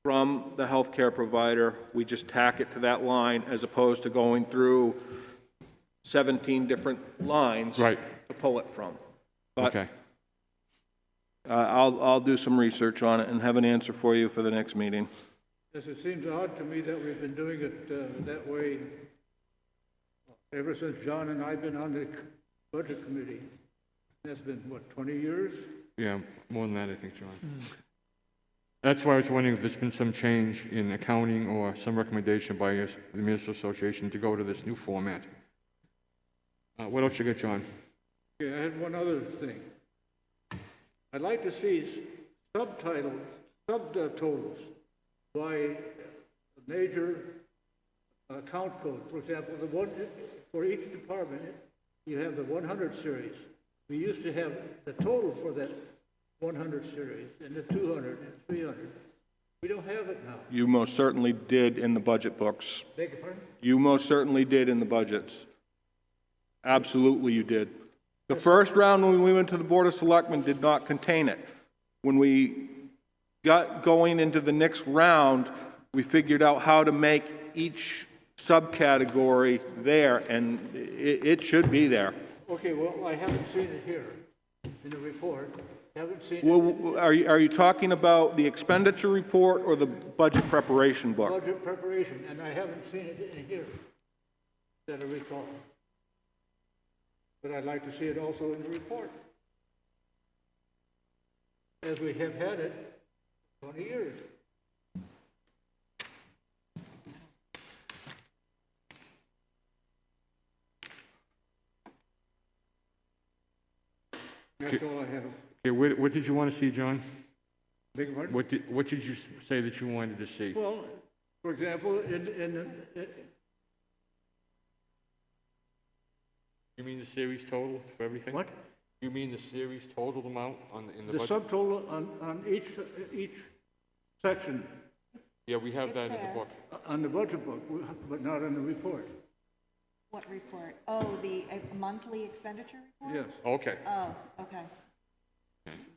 E: from the healthcare provider, we just tack it to that line as opposed to going through 17 different lines
A: Right.
E: to pull it from. But
A: Okay.
E: I'll do some research on it and have an answer for you for the next meeting.
C: Yes, it seems odd to me that we've been doing it that way ever since John and I have been on the budget committee. That's been, what, 20 years?
A: Yeah, more than that, I think, John. That's why I was wondering if there's been some change in accounting or some recommendation by the Municipal Association to go to this new format. What else you got, John?
C: Okay, I had one other thing. I'd like to see subtotals by major account code. For example, the one for each department, you have the 100 series. We used to have the total for that 100 series, and the 200 and 300. We don't have it now.
E: You most certainly did in the budget books.
C: Beg your pardon?
E: You most certainly did in the budgets. Absolutely you did. The first round when we went to the Board of Selectmen did not contain it. When we got going into the next round, we figured out how to make each subcategory there, and it should be there.
C: Okay, well, I haven't seen it here in the report. Haven't seen
E: Well, are you talking about the expenditure report or the budget preparation book?
C: budget preparation, and I haven't seen it in here that I recall. But I'd like to see it also in the report, as we have had it 20 years. That's all I have.
A: Okay, what did you want to see, John?
C: Beg your pardon?
A: What did you say that you wanted to see?
C: Well, for example,
A: You mean the series total for everything?
C: what?
A: You mean the series total amount in the
C: The
A: budget?
C: subtotal on each section,
A: Yeah, we have that in the
H: there.
A: book.
C: on the budget book, but not on the report.
H: What report? Oh, the monthly expenditure report?
C: Yes,
A: Okay.
H: Oh, okay.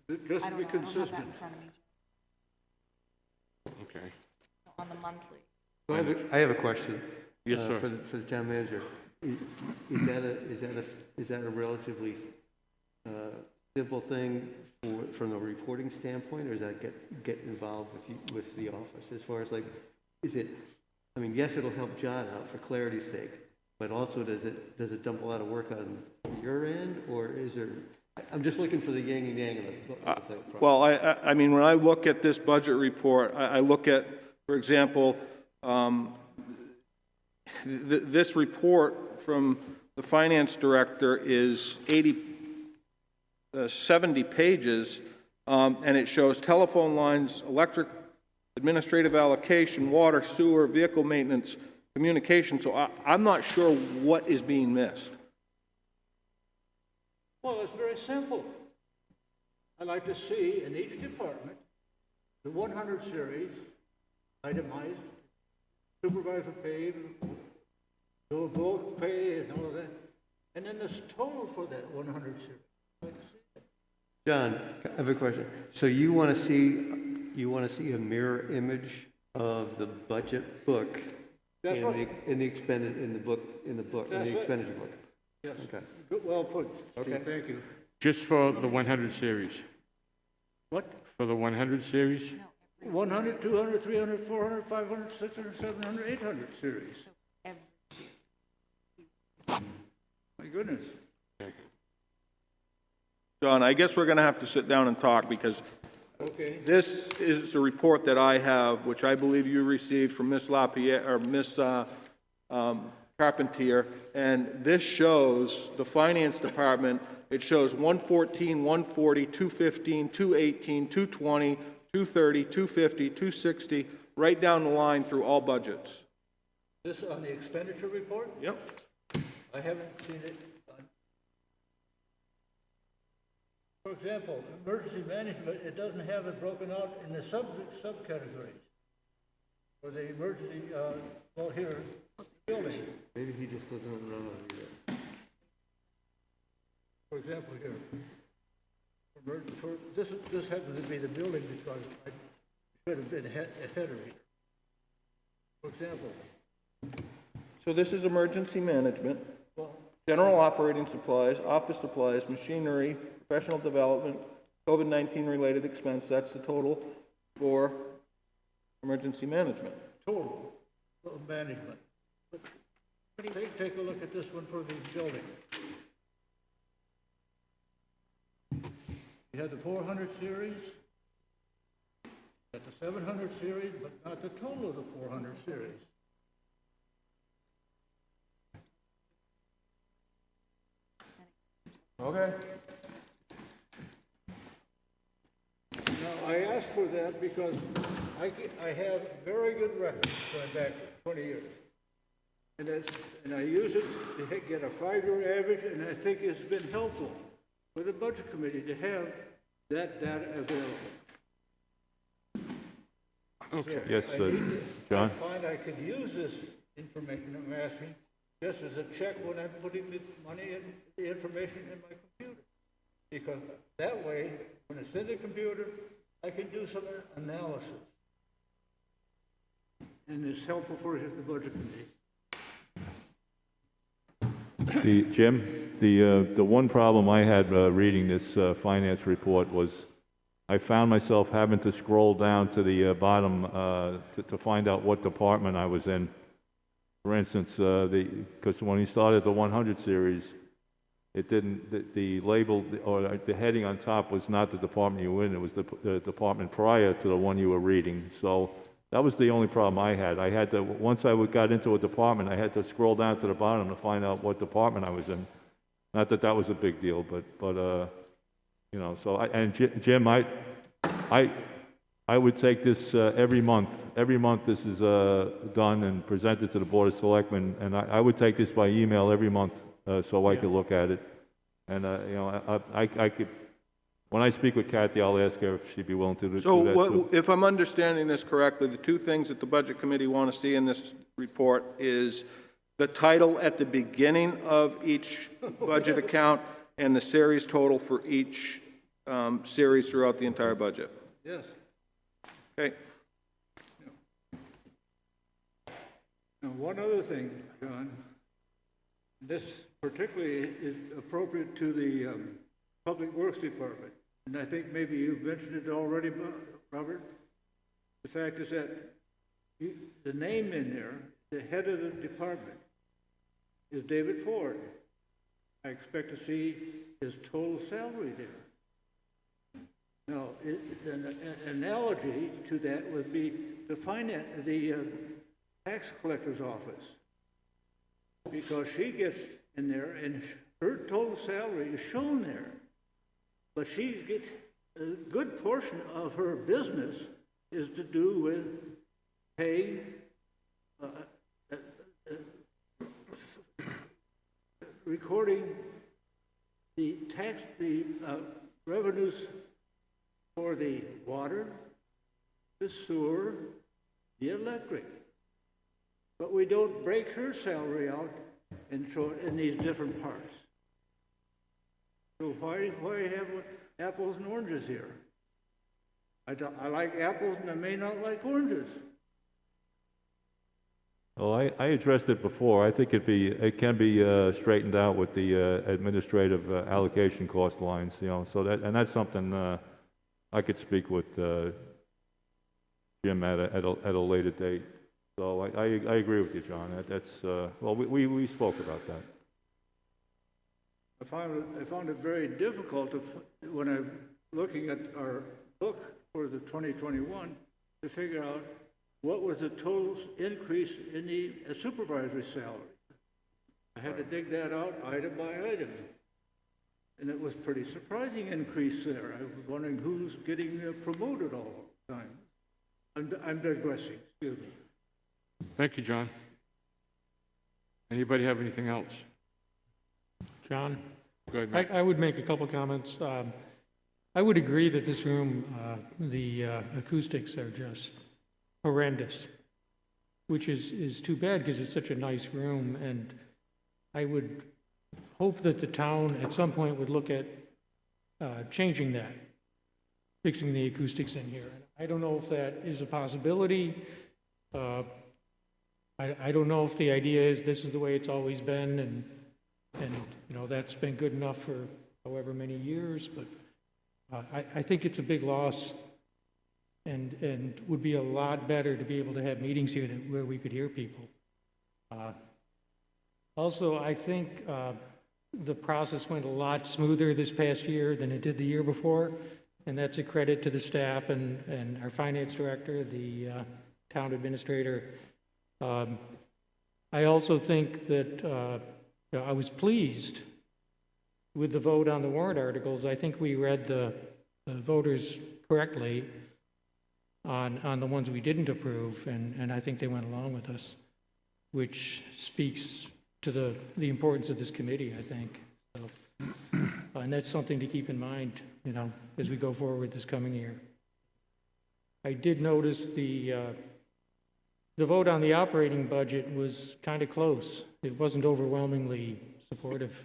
C: just
H: I
C: to
H: don't
C: be
H: know, I don't have that
C: consistent.
H: in front of me.
A: Okay.
H: On the monthly.
I: I have a question.
A: Yes, sir.
I: For the town manager. Is that a relatively simple thing from the reporting standpoint, or does that get involved with the office? As far as like, I mean, yes, it'll help John out for clarity's sake, but also does it dump a lot of work on your end, or is there? I'm just looking for the yin and yang of the thing.
E: Well, I mean, when I look at this budget report, I look at, for example, this report from the finance director is 70 pages, and it shows telephone lines, electric, administrative allocation, water, sewer, vehicle maintenance, communication. So I'm not sure what is being missed.
C: Well, it's very simple. I'd like to see in each department, the 100 series, itemized, supervisor pay, bill pay, and all of that, and then this total for that 100 series. I'd like to see it.
I: John, I have a question. So you want to see a mirror image of the budget book
C: That's
I: in
C: right.
I: the expenditure book, in
C: That's
I: the
C: right.
I: expenditure book?
C: Yes.
I: Okay.
C: Good, well put. Steve.
I: Okay.
C: Thank you.
A: Just for the 100 series?
C: What?
A: For the 100 series?
C: 100, 200, 300, 400, 500, 600, 700, 800 series. My goodness.
E: John, I guess we're going to have to sit down and talk, because
C: Okay.
E: this is the report that I have, which I believe you received from Miss LaPierre, or Miss Carpentier, and this shows the finance department. It shows 114, 140, 215, 218, 220, 230, 250, 260, right down the line through all budgets.
C: This on the expenditure report?
E: Yep.
C: I haven't seen it. For example, emergency management, it doesn't have it broken out in the subcategories. For the emergency, well, here, building.
I: Maybe he just doesn't know how to do that.
C: For example, here. This happens to be the building because I should have been ahead of here. For example.
E: So this is emergency management,
C: Well,
E: general operating supplies, office supplies, machinery, professional development, COVID-19 related expense. That's the total for emergency management.
C: total of management. But take a look at this one for the building. You have the 400 series, got the 700 series, but not the total of the 400 series.
E: Okay.
C: Now, I asked for that because I have very good records going back 20 years. And I use it to get a 5-year average, and I think it's been helpful for the budget committee to have that data available.
F: Okay.
C: So
F: Yes, John?
C: I find I could use this information I'm asking just as a check when I'm putting the money in, the information in my computer. Because that way, when it's in the computer, I can do some analysis. And it's helpful for the budget committee.
F: Jim, the one problem I had reading this finance report was I found myself having to scroll down to the bottom to find out what department I was in. For instance, because when he started the 100 series, it didn't, the label or the heading on top was not the department you were in, it was the department prior to the one you were reading. So that was the only problem I had. I had to, once I got into a department, I had to scroll down to the bottom to find out what department I was in. Not that that was a big deal, but you know, so Jim, I would take this every month. Every month this is done and presented to the Board of Selectmen, and I would take this by email every month so I could look at it. And you know, I could, when I speak with Kathy, I'll ask her if she'd be willing to do that too.
E: If I'm understanding this correctly, the two things that the Budget Committee want to see in this report is the title at the beginning of each budget account and the series total for each series throughout the entire budget.
C: Yes.
E: Okay.
C: Now, one other thing, John, this particularly is appropriate to the Public Works Department, and I think maybe you've mentioned it already, Robert. The fact is that the name in there, the head of the department, is David Ford. I expect to see his total salary there. Now, an analogy to that would be the tax collector's office, because she gets in there and her total salary is shown there, but she gets a good portion of her business is to do with paying recording the revenues for the water, the sewer, the electric. But we don't break her salary out and show it in these different parts. So why have apples and oranges here? I like apples and I may not like oranges.
F: Well, I addressed it before. I think it can be straightened out with the administrative allocation cost lines, you know. So that's something I could speak with Jim at a later date. So I agree with you, John. That's well, we spoke about that.
C: I found it very difficult when I'm looking at our book for the 2021 to figure out what was the total increase in the supervisory salary. had to dig that out item by item. And it was pretty surprising increase there. I was wondering who's getting promoted all the time. I'm digressing, excuse me.
A: Thank you, John. Anybody have anything else?
K: John?
A: Go ahead, Matt.
K: I would make a couple comments. I would agree that this room, the acoustics are just horrendous, which is too bad because it's such a nice room, and I would hope that the town at some point would look at changing that, fixing the acoustics in here. I don't know if that is a possibility. I don't know if the idea is this is the way it's always been, and you know, that's been good enough for however many years, but I think it's a big loss, and would be a lot better to be able to have meetings here where we could hear people. Also, I think the process went a lot smoother this past year than it did the year before, and that's a credit to the staff and our finance director, the town administrator. I also think that you know, I was pleased with the vote on the warrant articles. I think we read the voters correctly on the ones we didn't approve, and I think they went along with us, which speaks to the importance of this committee, I think. So, and that's something to keep in mind, you know, as we go forward this coming year. I did notice the vote on the operating budget was kind of close. It wasn't overwhelmingly supportive,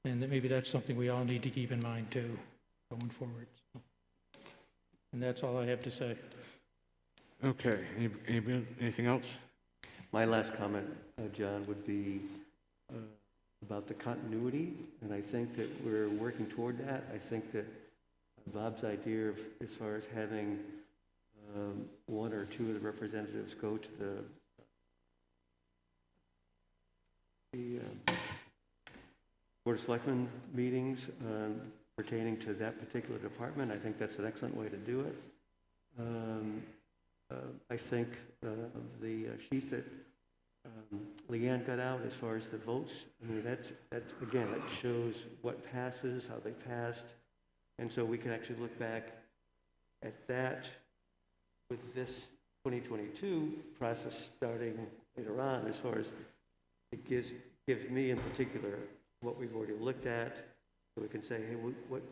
K: and that maybe that's something we all need to keep in mind too, going forward. So, and that's all I have to say.
A: Okay, anything else?
I: My last comment, John, would be about the continuity, and I think that we're working toward that. I think that Bob's idea of, as far as having one or two of the representatives go to the Board of Selectmen meetings pertaining to that particular department, I think that's an excellent way to do it. I think the sheet that Leanne got out as far as the votes, I mean, that's again, it shows what passes, how they passed, and so we can actually look back at that with this 2022 process starting later on, as far as it gives me in particular what we've already looked at, so we can say, hey, what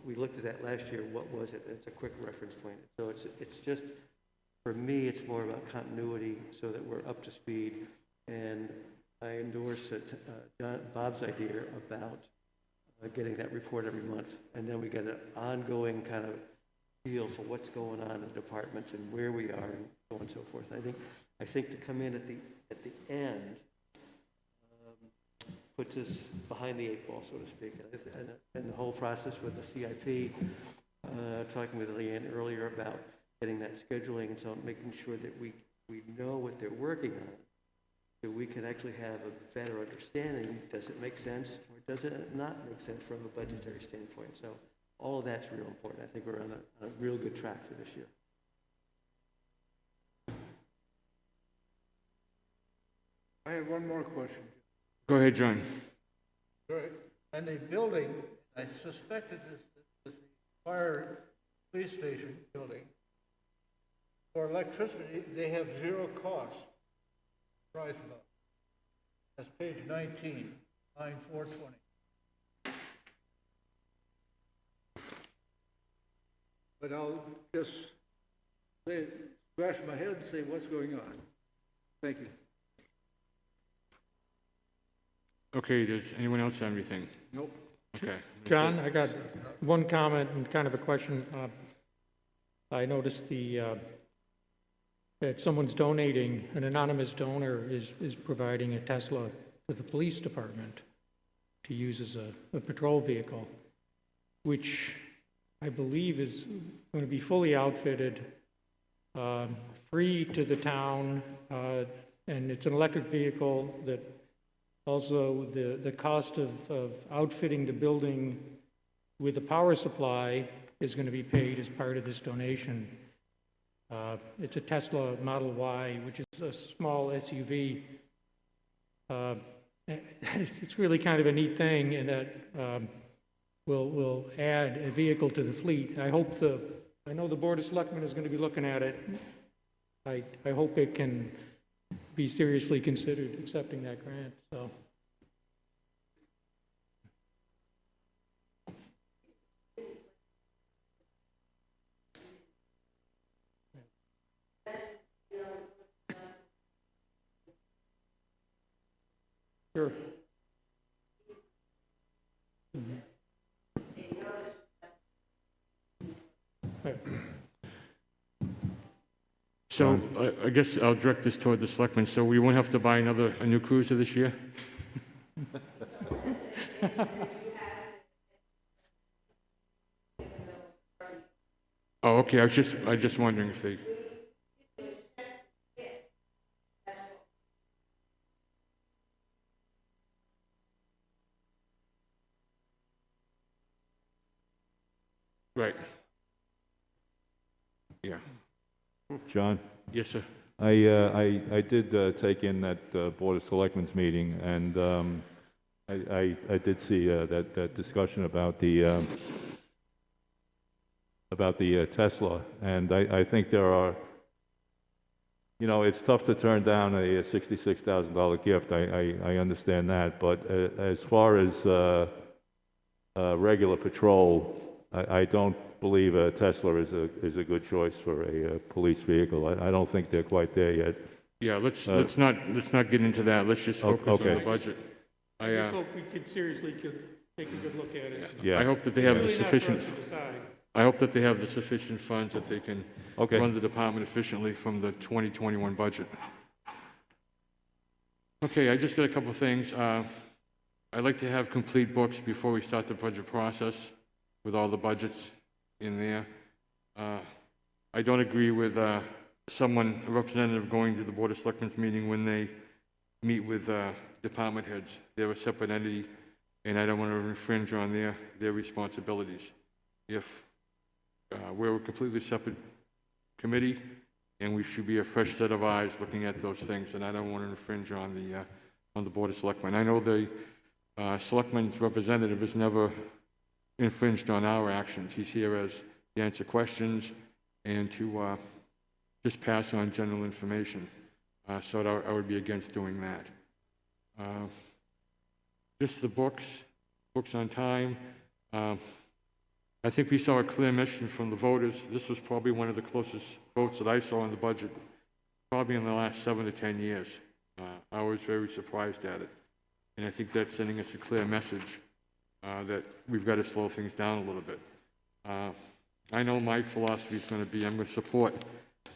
I: we looked at that last year, what was it? It's a quick reference point. So it's just, for me, it's more about continuity so that we're up to speed, and I endorse Bob's idea about getting that report every month, and then we get an ongoing kind of feel for what's going on in the departments and where we are and so on and so forth. I think to come in at the end puts us behind the eight ball, so to speak. And the whole process with the CIP, talking with Leanne earlier about getting that scheduling and so on, making sure that we know what they're working on, so we can actually have a better understanding. Does it make sense, or does it not make sense from a budgetary standpoint? So all of that's real important. I think we're on a real good track for this year.
C: I have one more question.
A: Go ahead, John.
C: Right. And the building, I suspect it is the fire police station building. For electricity, they have zero cost. Price about. That's page 19, line 420. But I'll just scratch my head and say, what's going on? Thank you.
A: Okay, does anyone else have anything?
C: Nope.
A: Okay.
K: John, I got one comment and kind of a question. I noticed that someone's donating, an anonymous donor is providing a Tesla to the police department to use as a patrol vehicle, which I believe is going to be fully outfitted, free to the town, and it's an electric vehicle that also the cost of outfitting the building with a power supply is going to be paid as part of this donation. It's a Tesla Model Y, which is a small SUV. it's really kind of a neat thing in that we'll add a vehicle to the fleet. I know the Board of Selectmen is going to be looking at it. I hope it can be seriously considered accepting that grant, so. Sure. Right.
A: So I guess I'll direct this toward the selectmen. So we won't have to buy a new cruiser this year? Oh, okay. I was just wondering if they. Right. Yeah.
F: John?
A: Yes, sir.
F: I did take in that Board of Selectmen's meeting, and I did see that discussion about the Tesla, and I think there are, you know, it's tough to turn down a $66,000 gift. I understand that, but as far as regular patrol, I don't believe a Tesla is a good choice for a police vehicle. I don't think they're quite there yet.
A: Yeah, let's not get into that. Let's just focus on the budget.
K: I just hope we could seriously take a good look at it.
F: Yeah.
A: I hope that they have the
K: Really not
A: sufficient.
K: for us to decide.
A: I hope that they have the sufficient funds that they can run the department efficiently from the 2021 budget. Okay, I just got a couple of things. I'd like to have complete books before we start the budget process with all the budgets in there. I don't agree with a representative going to the Board of Selectmen's meeting when they meet with department heads. They're a separate entity, and I don't want to infringe on their responsibilities. If we're a completely separate committee, and we should be a fresh set of eyes looking at those things, and I don't want to infringe on the Board of Selectmen. I know the Selectmen's representative has never infringed on our actions. He's here as to answer questions and to just pass on general information. So I would be against doing that. Just the books on time. I think we saw a clear mission from the voters. This was probably one of the closest votes that I saw in the budget, probably in the last 7 to 10 years. I was very surprised at it. And I think that's sending us a clear message that we've got to slow things down a little bit. I know my philosophy is going to be I'm going to support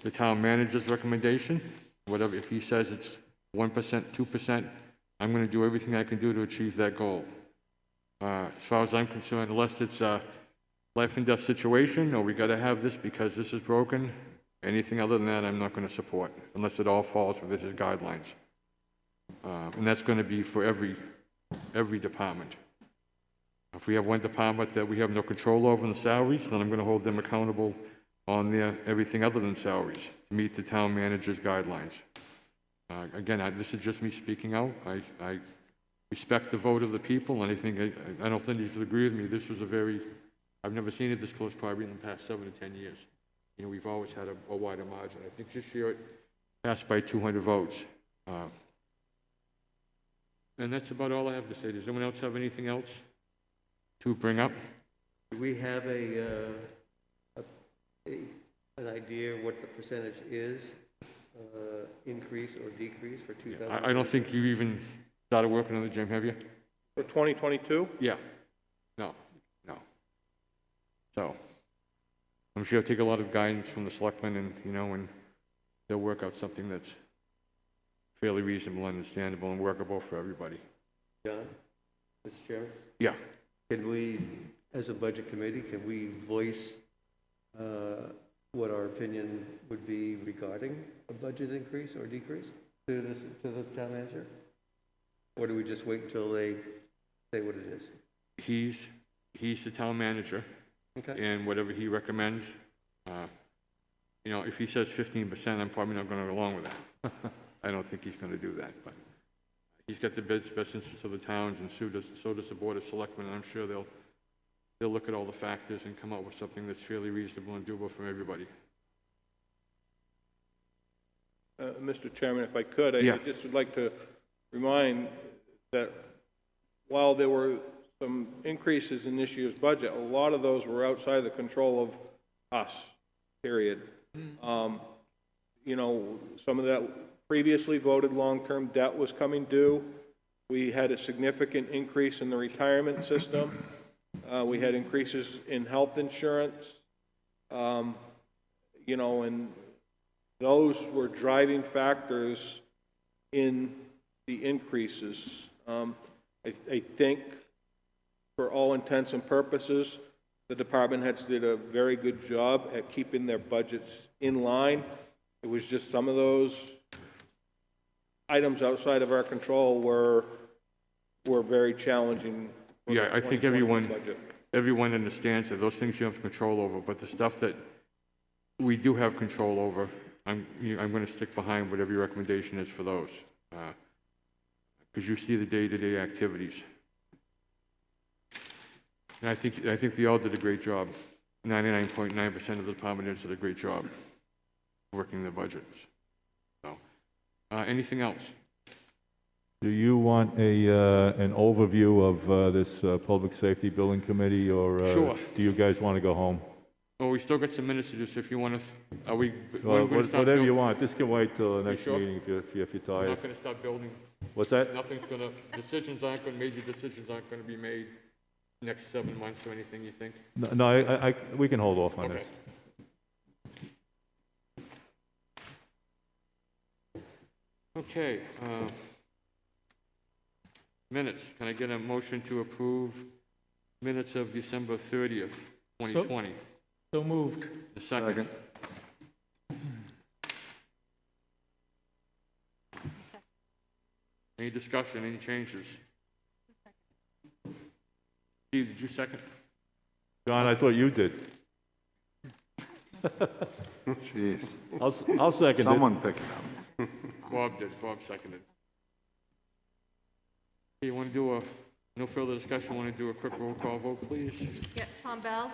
A: the town manager's recommendation. Whatever, if he says it's 1%, 2%, I'm going to do everything I can do to achieve that goal. As far as I'm concerned, unless it's a life and death situation, or we got to have this because this is broken, anything other than that I'm not going to support, unless it all falls within his guidelines. And that's going to be for every department. If we have one department that we have no control over in the salaries, then I'm going to hold them accountable on everything other than salaries to meet the town manager's guidelines. Again, this is just me speaking out. I respect the vote of the people, and I think I don't think you should agree with me. This was I've never seen it this close probably in the past 7 to 10 years. You know, we've always had a wider margin. I think this year it passed by 200 votes. And that's about all I have to say. Does anyone else have anything else to bring up?
I: Do we have an idea what the percentage is, increase or decrease for 2000?
A: I don't think you even started working on the gym, have you?
E: For 2022?
A: Yeah. No. So, I'm sure it'll take a lot of guidance from the selectmen and they'll work out something that's fairly reasonable, understandable, and workable for everybody.
I: John, Mr. Chairman?
A: Yeah.
I: Can we, as a budget committee, can we voice what our opinion would be regarding a budget increase or decrease to the town manager? Or do we just wait until they say what it is?
A: He's the town manager.
I: Okay.
A: And whatever he recommends, if he says 15%, I'm probably not going to go along with that. I don't think he's going to do that, but he's got the best interests of the towns, and so does the Board of Selectmen, and I'm sure they'll look at all the factors and come up with something that's fairly reasonable and doable for everybody.
E: Mr. Chairman, if I could, I
A: Yeah.
E: just would like to remind that while there were some increases in this year's budget, a lot of those were outside the control of us, period. You know, some of that previously voted long-term debt was coming due. We had a significant increase in the retirement system. We had increases in health insurance. You know, and those were driving factors in the increases. I think, for all intents and purposes, the department heads did a very good job at keeping their budgets in line. It was just some of those items outside of our control were very challenging.
A: Yeah, I think everyone understands that those things you have control over, but the stuff that we do have control over, I'm going to stick behind whatever your recommendation is for those, because you see the day-to-day activities. And I think they all did a great job. 99.9% of the department heads did a great job working their budgets. So, anything else?
F: Do you want an overview of this Public Safety Building Committee, or
A: Sure.
F: do you guys want to go home?
A: Well, we still got some minutes to do, so if you want to, are we?
F: Well,
A: when we start
F: whatever you
A: building?
F: want. This can wait till the next
A: sure?
F: meeting if you're
A: We're
F: tired.
A: not going to start building.
F: What's that?
A: Nothing's going to, major decisions aren't going to be made next 7 months or anything, you think?
F: No, we can hold off on
A: Okay.
F: this.
A: Okay, minutes. Can I get a motion to approve minutes of December 30th, 2020?
K: So moved.
A: The second. Any discussion, any changes? Steve, did you second?
F: John, I thought you did.
G: Jeez.
F: I'll second it.
G: Someone pick it up.
A: Bob did, Bob seconded. You want to do no further discussion, want to do a quick roll call vote, please?
H: Yeah, Tom Bell,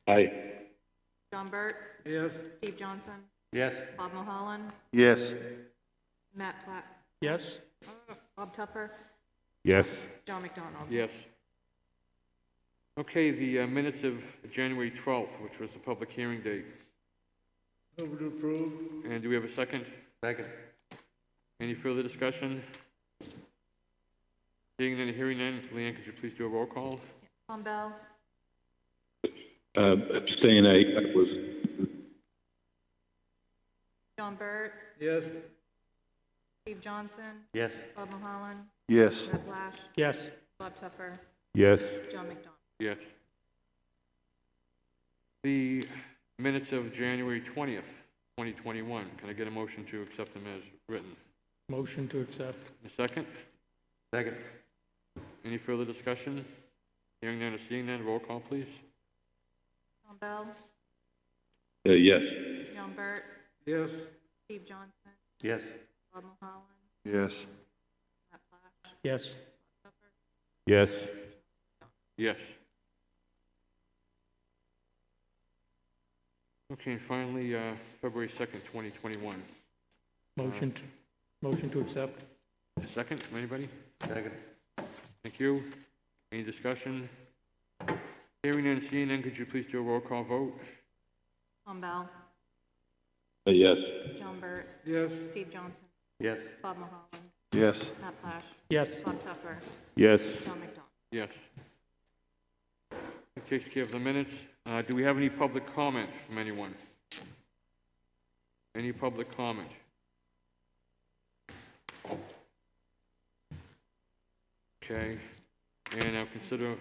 B: Aye.
H: John Burt,
C: Yes.
H: Steve Johnson,
I: Yes.
H: Bob Mulholland,
G: Yes.
H: Matt Platt,
K: Yes?
H: Bob Tupper,
F: Yes.
H: John McDonald.
A: Yes. Okay, the minutes of January 12th, which was the public hearing date.
C: Move to approve.
A: And do we have a second?
I: Second.
A: Any further discussion? Seeing none, hearing none, Leanne, could you please do a roll call?
H: Tom Bell,
B: Abstain, I was,
H: John Burt,
C: Yes.
H: Steve Johnson,
I: Yes.
H: Bob Mulholland,
G: Yes.
H: Matt Platt,
K: Yes.
H: Bob Tupper,
F: Yes.
H: John McDonald.
A: Yes. The minutes of January 20th, 2021. Can I get a motion to accept them as written?
K: Motion to accept.
A: A second?
I: Second.
A: Any further discussion? Hearing none or seeing none, roll call, please.
H: Tom Bell,
B: yes.
H: John Burt,
C: Yes.
H: Steve Johnson,
I: Yes.
H: Bob Mulholland,
G: Yes.
H: Matt Platt,
K: Yes.
H: Bob Tupper,
F: Yes.
A: Yes. Okay, and finally, February 2nd, 2021.
K: Motion to accept.
A: A second from anybody?
I: Second.
A: Thank you. Any discussion? Hearing none, seeing none, could you please do a roll call vote?
H: Tom Bell,
B: Yes.
H: John Burt,
C: Yes.
H: Steve Johnson,
I: Yes.
H: Bob Mulholland,
G: Yes.
H: Matt Platt,
K: Yes.
H: Bob Tupper,
F: Yes.
H: John McDonald.
A: Yes. That takes care of the minutes. Do we have any public comment from anyone? Any public comment? Okay, and now consider,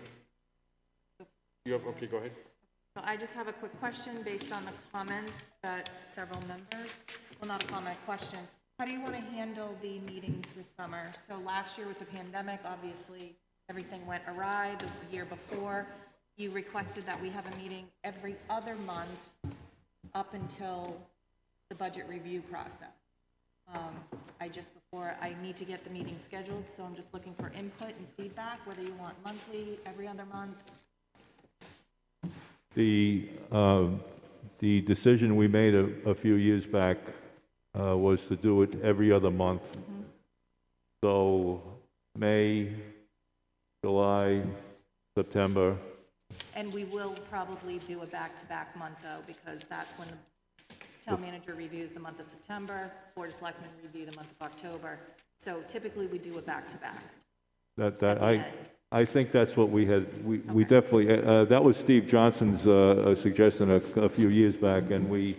A: okay, go ahead.
H: So I just have a quick question based on the comments that several members, well, not a comment, question. How do you want to handle the meetings this summer? So last year with the pandemic, obviously, everything went awry. The year before, you requested that we have a meeting every other month up until the budget review process. before I need to get the meeting scheduled, so I'm just looking for input and feedback, whether you want monthly, every other month.
F: The decision we made a few years back was to do it every other month. So May, July, September.
H: And we will probably do a back-to-back month, though, because that's when the town manager reviews the month of September, Board of Selectmen review the month of October. So typically, we do a back-to-back.
F: I think that's what we had, we definitely, that was Steve Johnson's suggestion a few years back, and we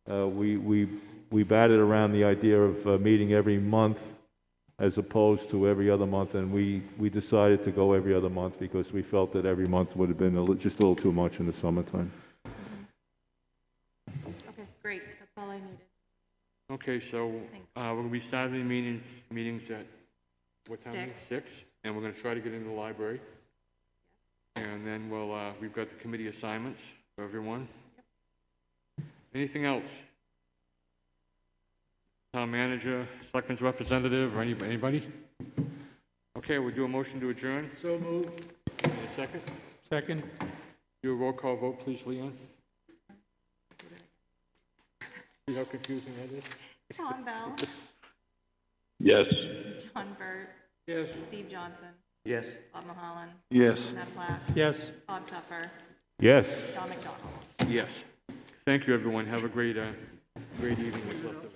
F: batted around the idea of meeting every month as opposed to every other month, and we decided to go every other month because we felt that every month would have been just a little too much in the summertime.
H: Okay, great, that's all I needed.
A: Okay, so we're going to be starting the meetings at what time?
H: 6.
A: 6, and we're going to try to get into the library. And then we've got the committee assignments for everyone. Anything else? Town manager, selectman's representative, or anybody? Okay, we'll do a motion to adjourn.
C: So moved.
A: And a second?
K: Second?
A: Do a roll call vote, please, Leanne. See how confusing that is?
H: John Bell,
B: Yes.
H: John Burt,
C: Yes.
H: Steve Johnson,
I: Yes.
H: Bob Mulholland,
G: Yes.
H: Ned Black,
K: Yes.
H: Bob Tupper,
F: Yes.
H: John McDonald.
A: Yes. Thank you, everyone. Have a great evening.